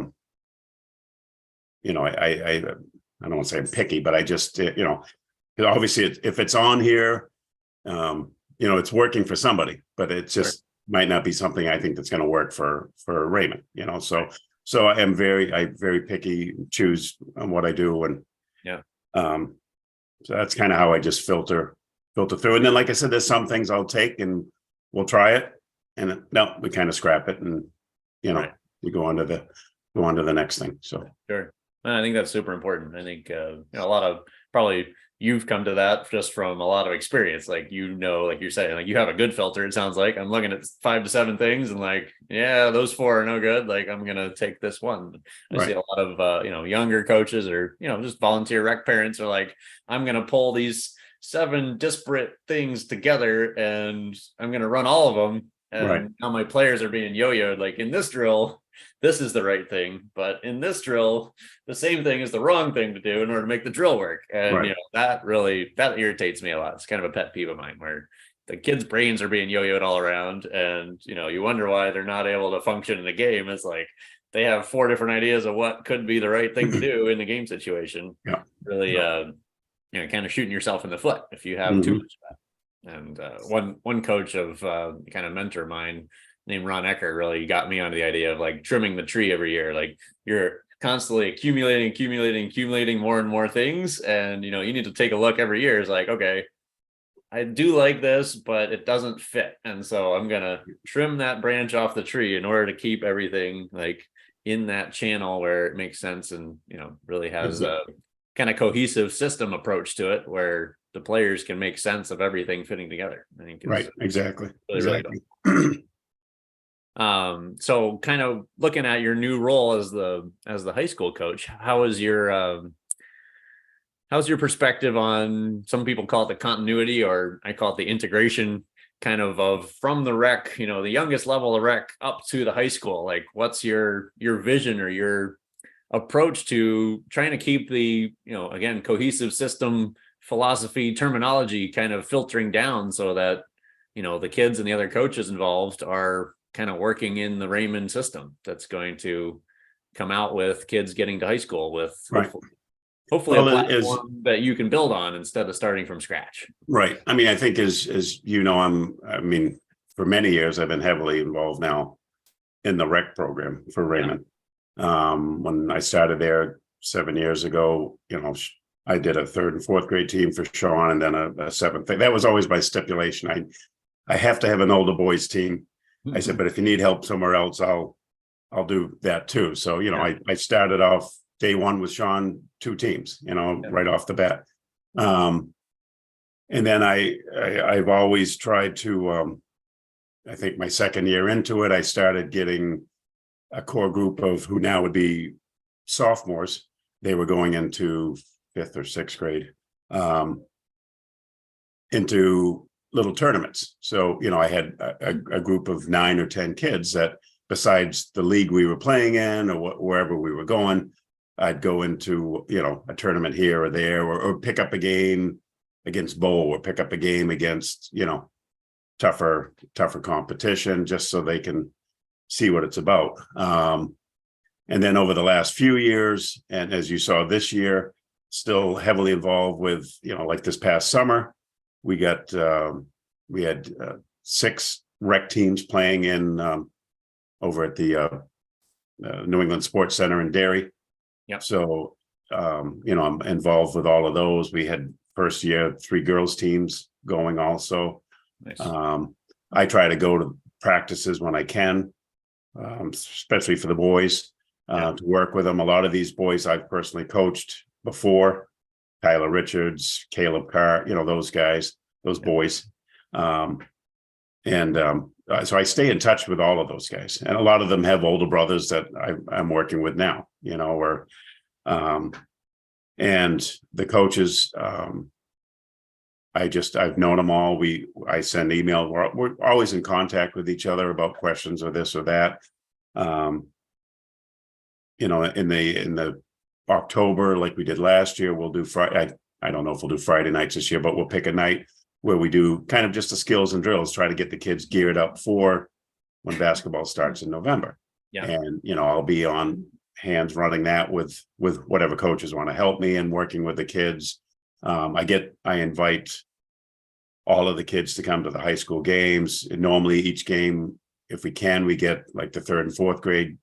Speaker 2: don't want to say I'm picky, but I just, obviously if it's on here, it's working for somebody, but it just might not be something I think that's going to work for Raymond, so I'm very picky, choose on what I do. And so that's kind of how I just filter through. And then, like I said, there's some things I'll take and we'll try it, and no, we kind of scrap it, and we go on to the next thing. So
Speaker 1: sure. I think that's super important. I think a lot of, probably you've come to that just from a lot of experience. Like, like you're saying, like you have a good filter. It sounds like I'm looking at 5 to 7 things and like, yeah, those 4 are no good. Like, I'm going to take this one. I see a lot of, younger coaches or, just volunteer rec parents are like, I'm going to pull these 7 disparate things together and I'm going to run all of them. And now my players are being yo-yoed. Like, in this drill, this is the right thing, but in this drill, the same thing is the wrong thing to do in order to make the drill work. And that irritates me a lot. It's kind of a pet peeve of mine, where the kids' brains are being yo-yoed all around, and you wonder why they're not able to function in the game. It's like they have 4 different ideas of what could be the right thing to do in the game situation. Really, kind of shooting yourself in the foot if you have too much of that. And one coach of kind of mentor of mine named Ron Ecker really got me onto the idea of like trimming the tree every year. Like, you're constantly accumulating more and more things, and you need to take a look every year. It's like, okay, I do like this, but it doesn't fit, and so I'm gonna trim that branch off the tree in order to keep everything like in that channel where it makes sense, and really has a kind of cohesive system approach to it where the players can make sense of everything fitting together. I think
Speaker 2: exactly.
Speaker 1: So kind of looking at your new role as the high school coach, how's your perspective on, some people call it the continuity, or I call it the integration, kind of from the rec, the youngest level of rec up to the high school? Like, what's your vision or your approach to trying to keep the, again, cohesive system, philosophy, terminology kind of filtering down so that, the kids and the other coaches involved are kind of working in the Raymond system that's going to come out with kids getting to high school with hopefully a platform that you can build on instead of starting from scratch.
Speaker 2: Right. I mean, I think as for many years, I've been heavily involved now in the rec program for Raymond. When I started there 7 years ago, I did a 3rd and 4th grade team for Sean, and then a 7th. That was always my stipulation. I have to have an older boys team. I said, but if you need help somewhere else, I'll do that too. So, I started off day one with Sean, 2 teams, right off the bat. And And then I've always tried to, I think my second year into it, I started getting a core group of who now would be sophomores. They were going into 5th or 6th grade, into little tournaments. So, I had a group of 9 or 10 kids that, besides the league we were playing in or wherever we were going, I'd go into, a tournament here or there, or pick up a game against bowl, or pick up a game against, tougher competition, just so they can see what it's about. And then over the last few years, and as you saw this year, still heavily involved with, like this past summer, we had 6 rec teams playing in over at the New England Sports Center in Derry.
Speaker 1: Yep.
Speaker 2: So, I'm involved with all of those. We had first year 3 girls teams going also.
Speaker 1: Nice.
Speaker 2: I try to go to practices when I can, especially for the boys, to work with them. A lot of these boys I've personally coached before, Tyler Richards, Caleb Carr, those guys, those boys. So I stay in touch with all of those guys, and a lot of them have older brothers that I'm working with now, and the coaches, I've known them all. I send email. We're always in contact with each other about questions or this or that. In the October, like we did last year, we'll do Friday. I don't know if we'll do Friday nights this year, but we'll pick a night where we do kind of just the skills and drills, try to get the kids geared up for when basketball starts in November.
Speaker 1: Yeah.
Speaker 2: And, I'll be on hands running that with whatever coaches want to help me, and working with the kids. I invite all of the kids to come to the high school games. And normally each game, if we can, we get like the 3rd and 4th grade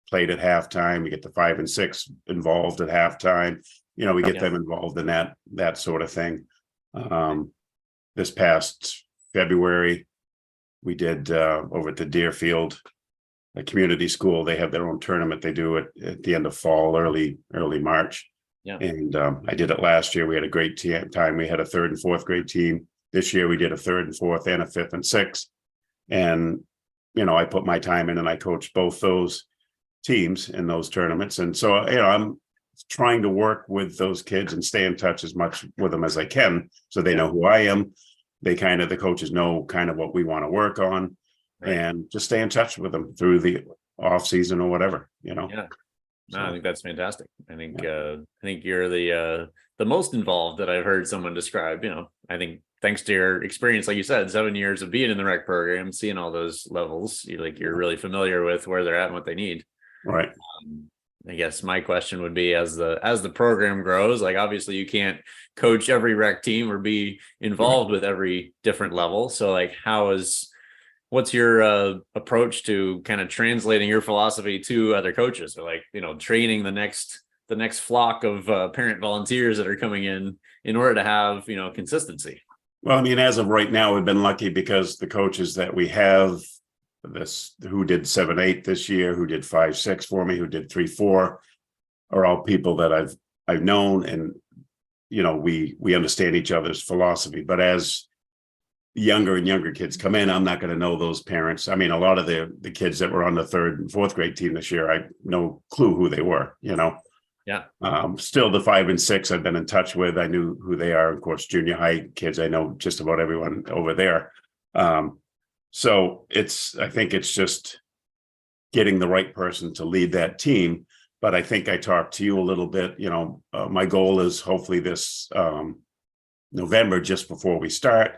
Speaker 2: played at halftime. We get the 5 and 6 involved at halftime. We get them involved in that sort of thing. This past February, we did over at the Deerfield, a community school. They have their own tournament. They do it at the end of fall, early March.
Speaker 1: Yeah.
Speaker 2: And I did it last year. We had a great time. We had a 3rd and 4th grade team. This year we did a 3rd and 4th and a 5th and 6th. And, I put my time in, and I coached both those teams in those tournaments. And so, I'm trying to work with those kids and stay in touch as much with them as I can, so they know who I am. The coaches know kind of what we want to work on, right, and just stay in touch with them through the off season or whatever, Yeah.
Speaker 1: No, I think that's fantastic. I think you're the most involved that I've heard someone describe. I think thanks to your experience, like you said, 7 years of being in the rec program, seeing all those levels, you're really familiar with where they're at and what they need.
Speaker 2: Right.
Speaker 1: I guess my question would be, as the program grows, like obviously you can't coach every rec team or be involved with every different level. So like, what's your approach to kind of translating your philosophy to other coaches, or like, training the next flock of parent volunteers that are coming in order to have, consistency?
Speaker 2: Well, as of right now, we've been lucky because the coaches that we have, who did 7-8 this year, who did 5-6 for me, who did 3-4, are all people that I've known, and we understand each other's philosophy. But as younger and younger kids come in, I'm not going to know those parents. A lot of the kids that were on the 3rd and 4th grade team this year, I no clue who they were.
Speaker 1: Yeah.
Speaker 2: Still the 5 and 6 I've been in touch with. I knew who they are. Of course, junior high kids, I know just about everyone over there. So I think it's just getting the right person to lead that team. But I think I talked to you a little bit, my goal is hopefully this November, just before we start,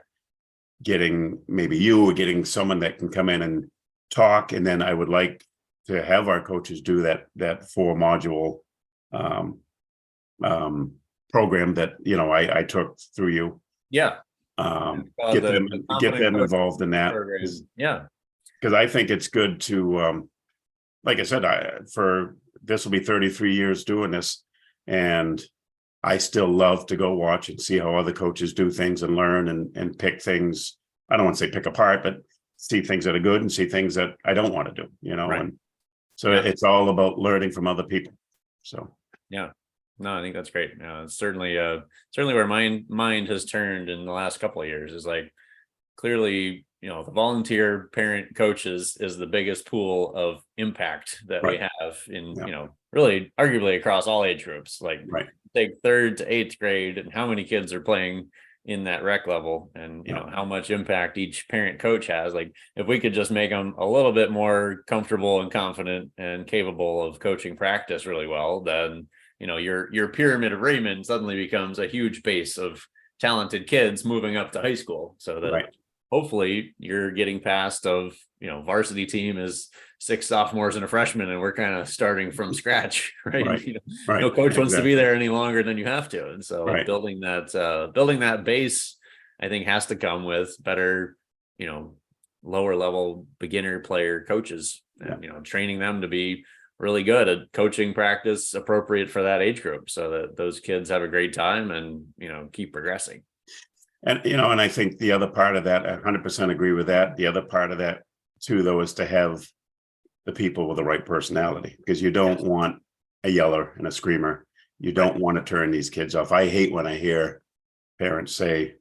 Speaker 2: getting maybe you or getting someone that can come in and talk. And then I would like to have our coaches do that 4-module program that, I took through you.
Speaker 1: Yeah.
Speaker 2: Get them involved in that.
Speaker 1: Yeah.
Speaker 2: Because I think it's good to, like I said, this will be 33 years doing this, and I still love to go watch and see how other coaches do things and learn and pick things. I don't want to say pick apart, but see things that are good and see things that I don't want to do,
Speaker 1: Right.
Speaker 2: And so it's all about learning from other people. So,
Speaker 1: yeah. No, I think that's great. It's certainly where my mind has turned in the last couple of years is like clearly, the volunteer parent coaches is the biggest pool of impact that we
Speaker 2: Right.
Speaker 1: have in,
Speaker 2: Yeah.
Speaker 1: really arguably across all age groups. Like
Speaker 2: Right.
Speaker 1: take third to eighth grade and how many kids are playing in that rec level and
Speaker 2: Yeah.
Speaker 1: how much impact each parent coach has. Like if we could just make them a little bit more comfortable and confident and capable of coaching practice really well, then your pyramid of Raymond suddenly becomes a huge base of talented kids moving up to high school, so that
Speaker 2: Right.
Speaker 1: hopefully you're getting past of varsity team is 6 sophomores and a freshman and we're kind of starting from scratch, right?
Speaker 2: Right.
Speaker 1: No
Speaker 2: Right.
Speaker 1: coach wants to be
Speaker 2: Exactly.
Speaker 1: there any longer than you have to, and so
Speaker 2: Right.
Speaker 1: building that base, I think, has to come with better lower level beginner player coaches, and training them to be really good at coaching practice appropriate for that age group so that those kids have a great time and keep progressing.
Speaker 2: And I think the other part of that, I 100% agree with that. The other part of that too, though, is to have the people with the right personality, because you don't
Speaker 1: Yes.
Speaker 2: want a yeller and a screamer. You don't want to turn these kids off. I hate when I hear parents say,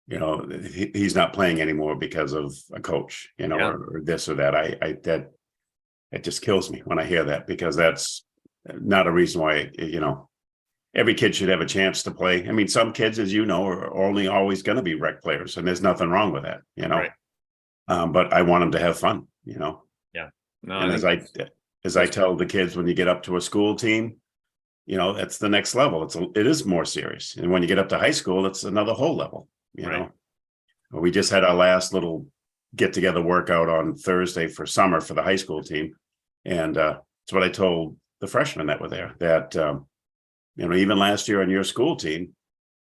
Speaker 2: he's not playing anymore because of a coach,
Speaker 1: Yeah.
Speaker 2: or this or that. That it just kills me when I hear that, because that's not a reason why, every kid should have a chance to play. I mean, some kids, as you know, are only always going to be rec players, and there's nothing wrong with that,
Speaker 1: Right.
Speaker 2: But I want them to have fun,
Speaker 1: Yeah. No,
Speaker 2: and
Speaker 1: I think
Speaker 2: as I tell the kids, when you get up to a school team, that's the next level. It is more serious. And when you get up to high school, it's another whole level,
Speaker 1: Right.
Speaker 2: We just had our last little get together workout on Thursday for summer for the high school team. And it's what I told the freshmen that were there, that, even last year on your school team,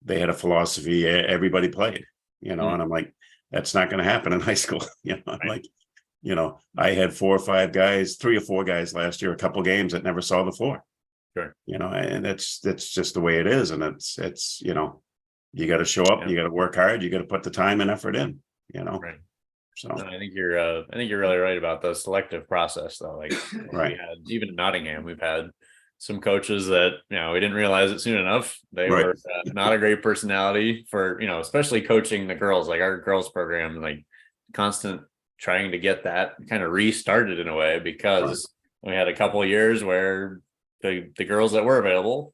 Speaker 2: they had a philosophy, everybody played, and I'm like, that's not going to happen in high school. I'm
Speaker 1: Right.
Speaker 2: like, I had 3 or 4 guys last year, a couple games that never saw the floor.
Speaker 1: Sure.
Speaker 2: And that's just the way it is. And it's you got to show up,
Speaker 1: Yeah.
Speaker 2: you got to work hard, you got to put the time and effort in,
Speaker 1: Right.
Speaker 2: So
Speaker 1: No, I think you're really right about the selective process, though. Like
Speaker 2: right.
Speaker 1: we had, even in Nottingham, we've had some coaches that we didn't realize it soon enough. They
Speaker 2: Right.
Speaker 1: were not a great personality for especially coaching the girls. Like our girls program, like constant trying to get that kind of restarted in a way, because we had a couple of years where the girls that were available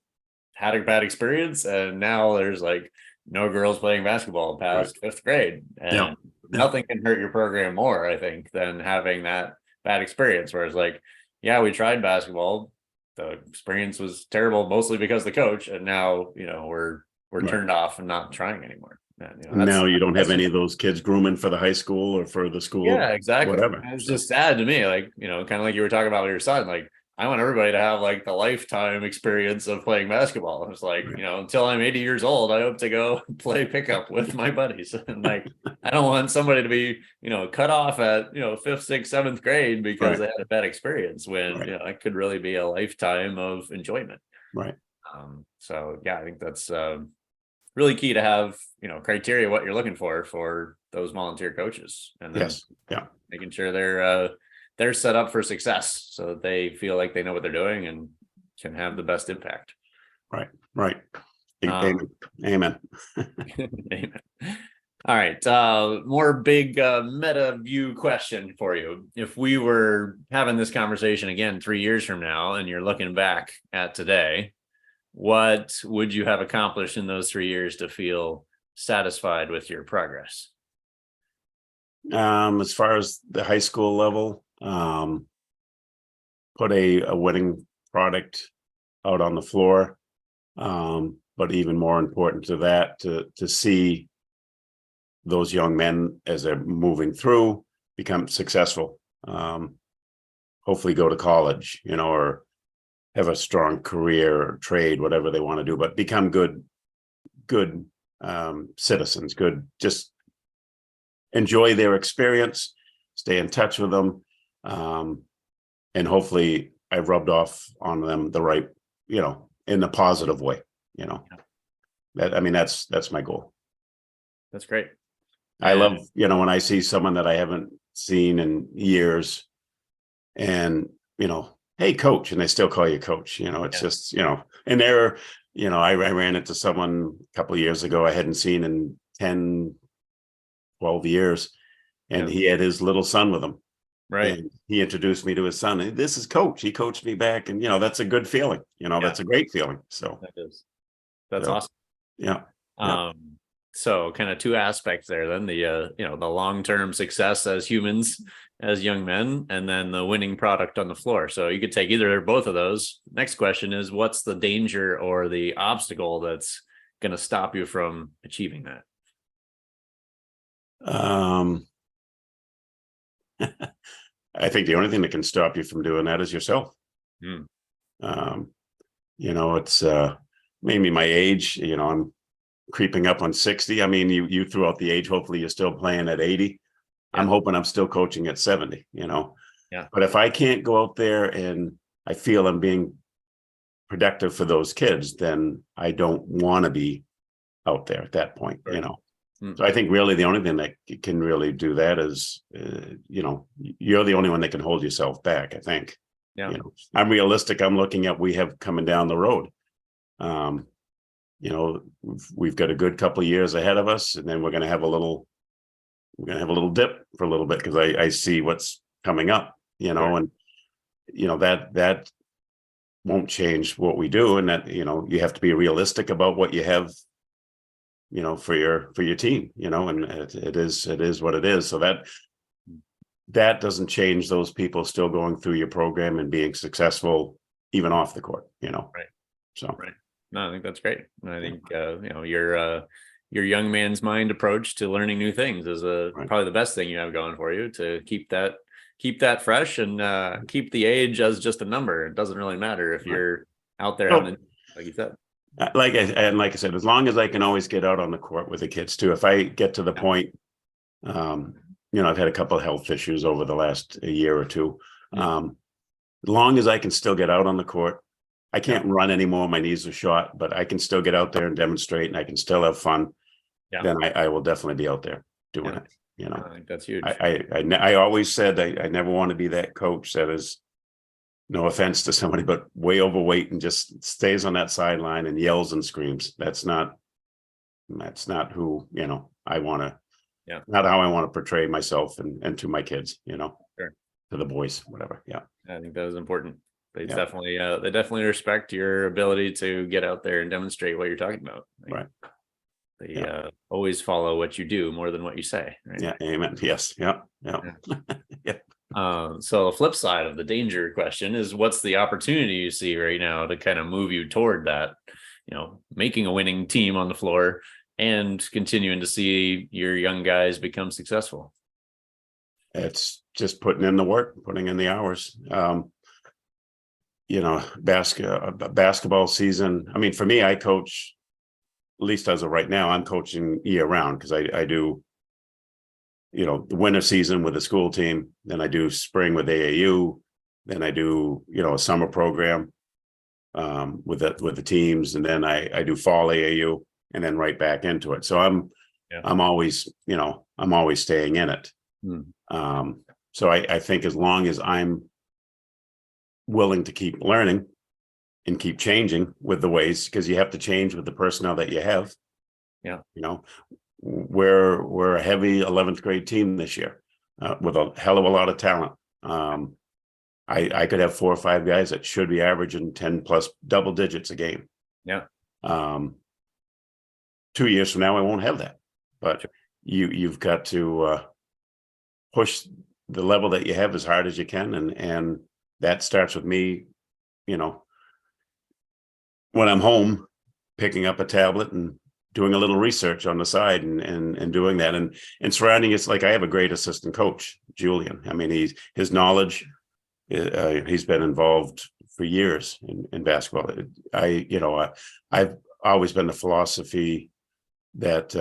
Speaker 1: had a bad experience, and now there's like no girls playing basketball past 5th grade, and
Speaker 2: Yeah.
Speaker 1: nothing can hurt your program more, I think, than having that bad experience. Whereas like, yeah, we tried basketball, the experience was terrible, mostly because the coach, and now we're
Speaker 2: Right.
Speaker 1: turned off and not trying anymore. And,
Speaker 2: Now you don't have
Speaker 1: that's
Speaker 2: any of those kids grooming for the high school or for the school,
Speaker 1: yeah, exactly.
Speaker 2: whatever.
Speaker 1: And it's
Speaker 2: So,
Speaker 1: just sad to me, like, kind of like you were talking about with your son. Like, I want everybody to have like the lifetime experience of playing basketball. It's like,
Speaker 2: Right.
Speaker 1: Until I'm 80 years old, I hope to go play pickup with my buddies. And like, I don't want somebody to be, cut off at, 5th, 6th, 7th grade because
Speaker 2: Right.
Speaker 1: they had a bad experience, when,
Speaker 2: Right.
Speaker 1: it could really be a lifetime of enjoyment.
Speaker 2: Right.
Speaker 1: So yeah, I think that's really key to have, criteria, what you're looking for those volunteer coaches, and then
Speaker 2: Yes. Yeah.
Speaker 1: making sure they're set up for success so that they feel like they know what they're doing and can have the best impact.
Speaker 2: Right. Right.
Speaker 1: Um,
Speaker 2: Amen.
Speaker 1: Amen. All right. More big meta view question for you. If we were having this conversation again 3 years from now and you're looking back at today, what would you have accomplished in those 3 years to feel satisfied with your progress?
Speaker 2: As far as the high school level, put a winning product out on the floor. But even more important to that, to see those young men as they're moving through become successful. Hopefully go to college, or have a strong career or trade, whatever they want to do, but become good citizens, just enjoy their experience, stay in touch with them. And hopefully I've rubbed off on them the right, in a positive way, that's my goal.
Speaker 1: That's great.
Speaker 2: I love, when I see someone that I haven't seen in years, and, hey, hey, coach, and they still call you coach. It's just, and they're, I ran into someone a couple of years ago I hadn't seen in 10, 12 years. And he had his little son with him.
Speaker 1: Right.
Speaker 2: And he introduced me to his son. And this is coach. He coached me back. And, that's a good feeling. That's a great feeling. So
Speaker 1: that's awesome.
Speaker 2: Yeah.
Speaker 1: So kind of two aspects there then, the long-term success as humans, as young men, and then the winning product on the floor. So you could take either or both of those. Next question is, what's the danger or the obstacle that's going to stop you from achieving that?
Speaker 2: I think the only thing that can stop you from doing that is yourself. It's maybe my age, I'm creeping up on 60. I mean, you threw out the age, hopefully you're still playing at 80. I'm hoping I'm still coaching at 70, but if I can't go out there and I feel I'm being productive for those kids, then I don't want to be out there at that point, So I think really the only thing that can really do that is, you're the only one that can hold yourself back, I think. I'm realistic. I'm looking at, we have coming down the road. We've got a good couple of years ahead of us, and then we're going to have a little dip for a little bit, because I see what's coming up, and, that won't change what we do. And that, you have to be realistic about what you have, for your team, and it is what it is. So that doesn't change those people still going through your program and being successful, even off the court,
Speaker 1: Right.
Speaker 2: So,
Speaker 1: right. No, I think that's great. And I think, your young man's mind approach to learning new things is probably the best thing you have going for you, to keep that fresh and keep the age as just a number. It doesn't really matter if you're out there, like you said.
Speaker 2: Like I said, as long as I can always get out on the court with the kids too. If I get to the point, I've had a couple of health issues over the last year or two. As long as I can still get out on the court, I can't run anymore. My knees are shot, but I can still get out there and demonstrate, and I can still have fun. Then I will definitely be out there doing it.
Speaker 1: I think that's huge.
Speaker 2: I always said I never want to be that coach that is, no offense to somebody, but way overweight and just stays on that sideline and yells and screams. That's not who, I want to, not how I want to portray myself and to my kids, to the boys, whatever. Yeah.
Speaker 1: I think that is important. They definitely respect your ability to get out there and demonstrate what you're talking about.
Speaker 2: Right.
Speaker 1: They always follow what you do more than what you say. Right?
Speaker 2: Yeah. Amen. Yes. Yeah.
Speaker 1: So the flip side of the danger question is, what's the opportunity you see right now to kind of move you toward that, making a winning team on the floor and continuing to see your young guys become successful?
Speaker 2: It's just putting in the work, putting in the hours. Basketball season. I mean, for me, I coach, at least as of right now, I'm coaching year round, because I do, the winter season with the school team, then I do spring with AAU, then I do, a summer program with the teams, and then I do fall AAU, and then right back into it. So I'm always, I'm always staying in it. So I think as long as I'm willing to keep learning and keep changing with the ways, because you have to change with the personnel that you have. We're a heavy 11th grade team this year with a hell of a lot of talent. I could have 4 or 5 guys that should be averaging 10 plus double digits a game. 2 years from now, I won't have that, but you've got to push the level that you have as hard as you can. And that starts with me, when I'm home, picking up a tablet and doing a little research on the side and doing that, and surrounding it's like I have a great assistant coach, Julian. I mean, his knowledge, he's been involved for years in basketball. I've always been the philosophy that,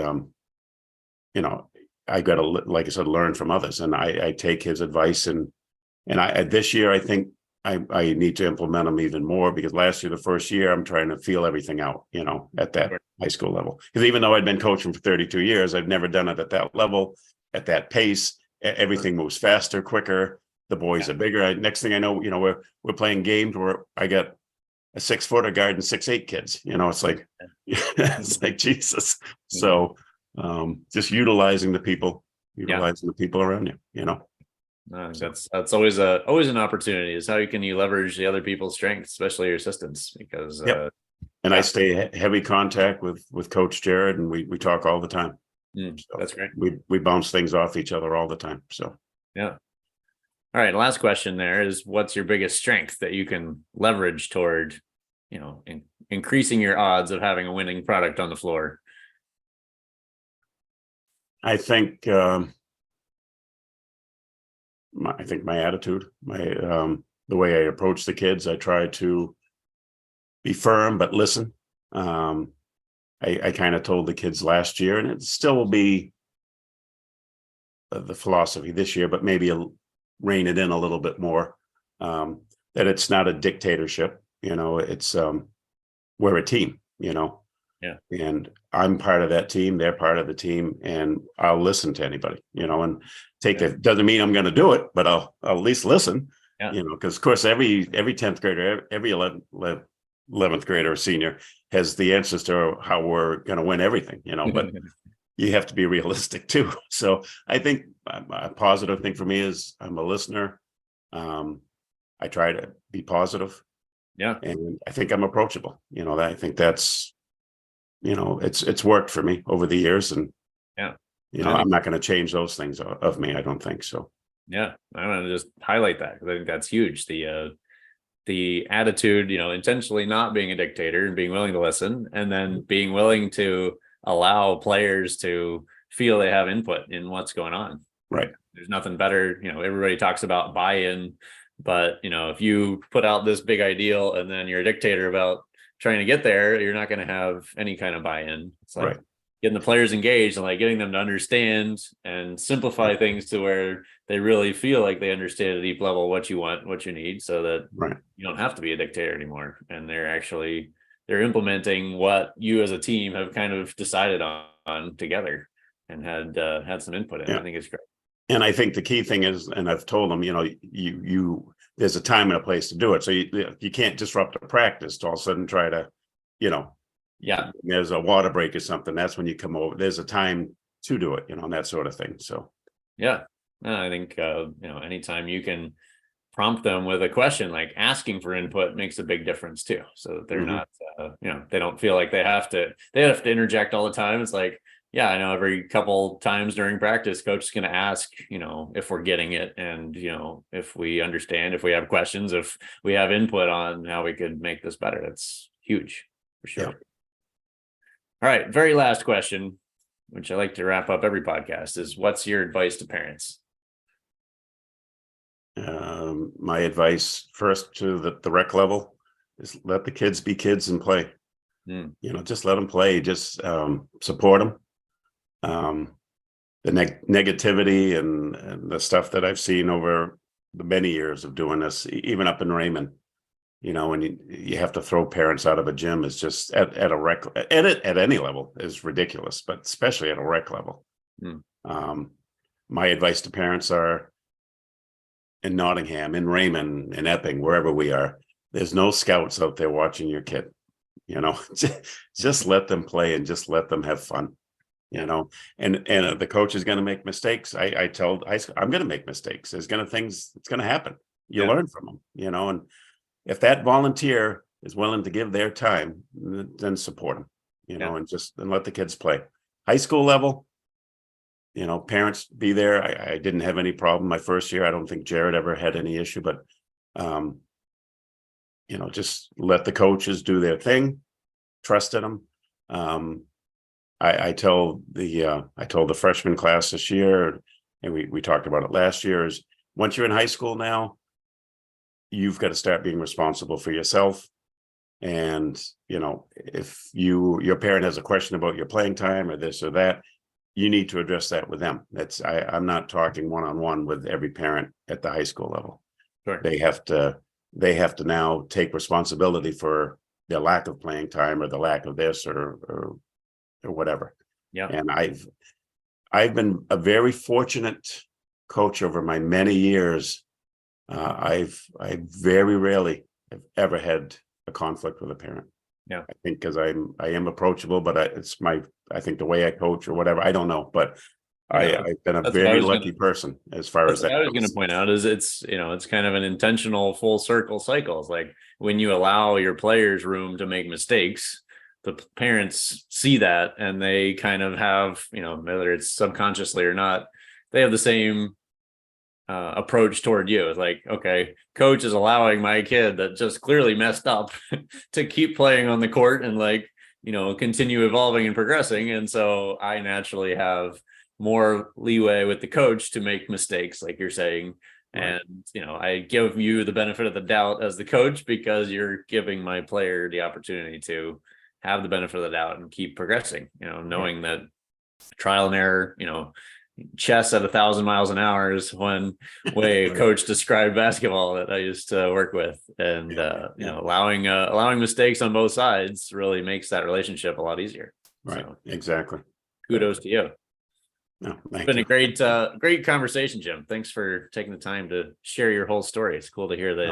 Speaker 2: I got to, like I said, learn from others, and I take his advice, and this year I think I need to implement them even more, because last year, the first year, I'm trying to feel everything out, at that high school level. Because even though I'd been coaching for 32 years, I've never done it at that level, at that pace. Everything moves faster, quicker. the boys are bigger. Next thing I know, we're playing games where I got a 6-footer guarding 6'8" kids. It's like it's like Jesus. So just utilizing the people around you.
Speaker 1: No, that's always an opportunity, is how you leverage the other people's strengths, especially your assistants, because
Speaker 2: and I stay heavy contact with Coach Jared, and we talk all the time.
Speaker 1: So that's great.
Speaker 2: We bounce things off each other all the time. So
Speaker 1: yeah. All right. Last question there is, what's your biggest strength that you can leverage toward, increasing your odds of having a winning product on the floor?
Speaker 2: I think my attitude, the way I approach the kids. I try to be firm but listen. I kind of told the kids last year, and it still will be the philosophy this year, but maybe rein it in a little bit more, that it's not a dictatorship. It's we're a team. And I'm part of that team. They're part of the team, and I'll listen to anybody. And take it. Doesn't mean I'm going to do it, but I'll at least listen. Because of course every 10th grader, every 11th grader or senior has the answers to how we're going to win everything. But you have to be realistic too. So I think a positive thing for me is I'm a listener. I try to be positive.
Speaker 1: Yeah.
Speaker 2: And I think I'm approachable. I think that's, it's worked for me over the years. And, I'm not going to change those things of me. I don't think so.
Speaker 1: Yeah. I want to just highlight that, because I think that's huge. The attitude, intentionally not being a dictator and being willing to listen, and then being willing to allow players to feel they have input in what's going on.
Speaker 2: Right.
Speaker 1: There's nothing better. Everybody talks about buy-in, but if you put out this big ideal and then you're a dictator about trying to get there, you're not going to have any kind of buy-in. It's like getting the players engaged and like getting them to understand and simplify things to where they really feel like they understand at a deep level what you want, what you need, so that you don't have to be a dictator anymore. And they're implementing what you as a team have kind of decided on together and had some input in. I think it's great.
Speaker 2: And I think the key thing is, and I've told them, there's a time and a place to do it. So you can't disrupt a practice to all of a sudden try to, there's a water break or something. That's when you come over. There's a time to do it, and that sort of thing. So,
Speaker 1: yeah, no, I think, anytime you can prompt them with a question, like asking for input, makes a big difference too. So that they're not, they don't feel like they have to interject all the time. It's like, yeah, I know every couple times during practice, coach is going to ask, if we're getting it, and, if we understand, if we have questions, if we have input on how we could make this better. That's huge for sure. Yeah. All right. Very last question, which I like to wrap up every podcast, is, what's your advice to parents?
Speaker 2: My advice first to the rec level is let the kids be kids and play. Just let them play. Just support them. The negativity and the stuff that I've seen over the many years of doing this, even up in Raymond, when you have to throw parents out of a gym, is just at a rec at any level is ridiculous, but especially at a rec level. My advice to parents are, in Nottingham, in Raymond, in Epping, wherever we are, there's no scouts out there watching your kid. Just let them play and just let them have fun. And the coach is going to make mistakes. I tell I'm going to make mistakes. There's it's going to happen. You learn from them, and if that volunteer is willing to give their time, then support them, and let the kids play. High school level, parents be there. I didn't have any problem my first year. I don't think Jared ever had any issue, but, just let the coaches do their thing, trust in them. I told the freshman class this year, and we talked about it last year, is once you're in high school now, you've got to start being responsible for yourself. And, if your parent has a question about your playing time or this or that, you need to address that with them. I'm not talking one-on-one with every parent at the high school level.
Speaker 1: Sure.
Speaker 2: They have to now take responsibility for their lack of playing time or the lack of this or whatever.
Speaker 1: Yeah.
Speaker 2: And I've been a very fortunate coach over my many years I very rarely have ever had a conflict with a parent.
Speaker 1: Yeah.
Speaker 2: I think because I am approachable, but I think the way I coach or whatever, I don't know, but
Speaker 1: Yeah,
Speaker 2: I've been a
Speaker 1: that's what I
Speaker 2: very
Speaker 1: was gonna.
Speaker 2: lucky person as far
Speaker 1: That's
Speaker 2: as
Speaker 1: what
Speaker 2: that
Speaker 1: I was going to
Speaker 2: goes.
Speaker 1: point out is it's kind of an intentional full circle cycles. Like when you allow your players room to make mistakes, the parents see that and they kind of have, whether it's subconsciously or not, they have the same approach toward you. It's like, okay, coach is allowing my kid that just clearly messed up to keep playing on the court and continue evolving and progressing. And so I naturally have more leeway with the coach to make mistakes, like you're saying.
Speaker 2: Right.
Speaker 1: And, I give you the benefit of the doubt as the coach because you're giving my player the opportunity to have the benefit of the doubt and keep progressing, knowing that trial and error, chess at 1,000 miles an hour is one way a coach described basketball that I used to work with. And, allowing mistakes on both sides really makes that relationship a lot easier.
Speaker 2: Right.
Speaker 1: So,
Speaker 2: Exactly.
Speaker 1: kudos to you.
Speaker 2: No,
Speaker 1: It's been a great conversation, Jim. Thanks for taking the time to share your whole story. It's cool to hear the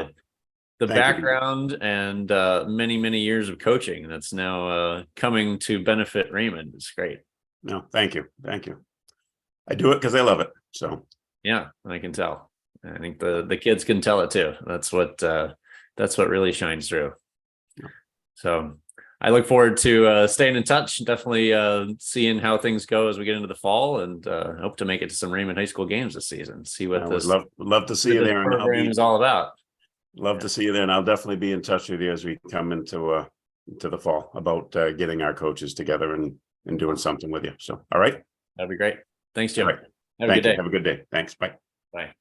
Speaker 2: Thank you.
Speaker 1: background and many years of coaching that's now coming to benefit Raymond. It's great.
Speaker 2: No, thank you. I do it because I love it. So
Speaker 1: Yeah, I can tell. I think the kids can tell it too. That's what really shines through.
Speaker 2: Yeah.
Speaker 1: So I look forward to staying in touch. Definitely
Speaker 2: seeing
Speaker 1: how things go as we get into the fall, and hope to make it to some Raymond High School games this season. See what
Speaker 2: I
Speaker 1: this
Speaker 2: would love to see you there, and
Speaker 1: program is all about.
Speaker 2: Love to see you there, and I'll definitely be in touch with you as we come into the fall about getting our coaches together and doing something with you. So, all right,
Speaker 1: That'd be great. Thanks, Jim.
Speaker 2: all right.
Speaker 1: Have a good day.
Speaker 2: Have a good day. Thanks. Bye.
Speaker 1: Bye.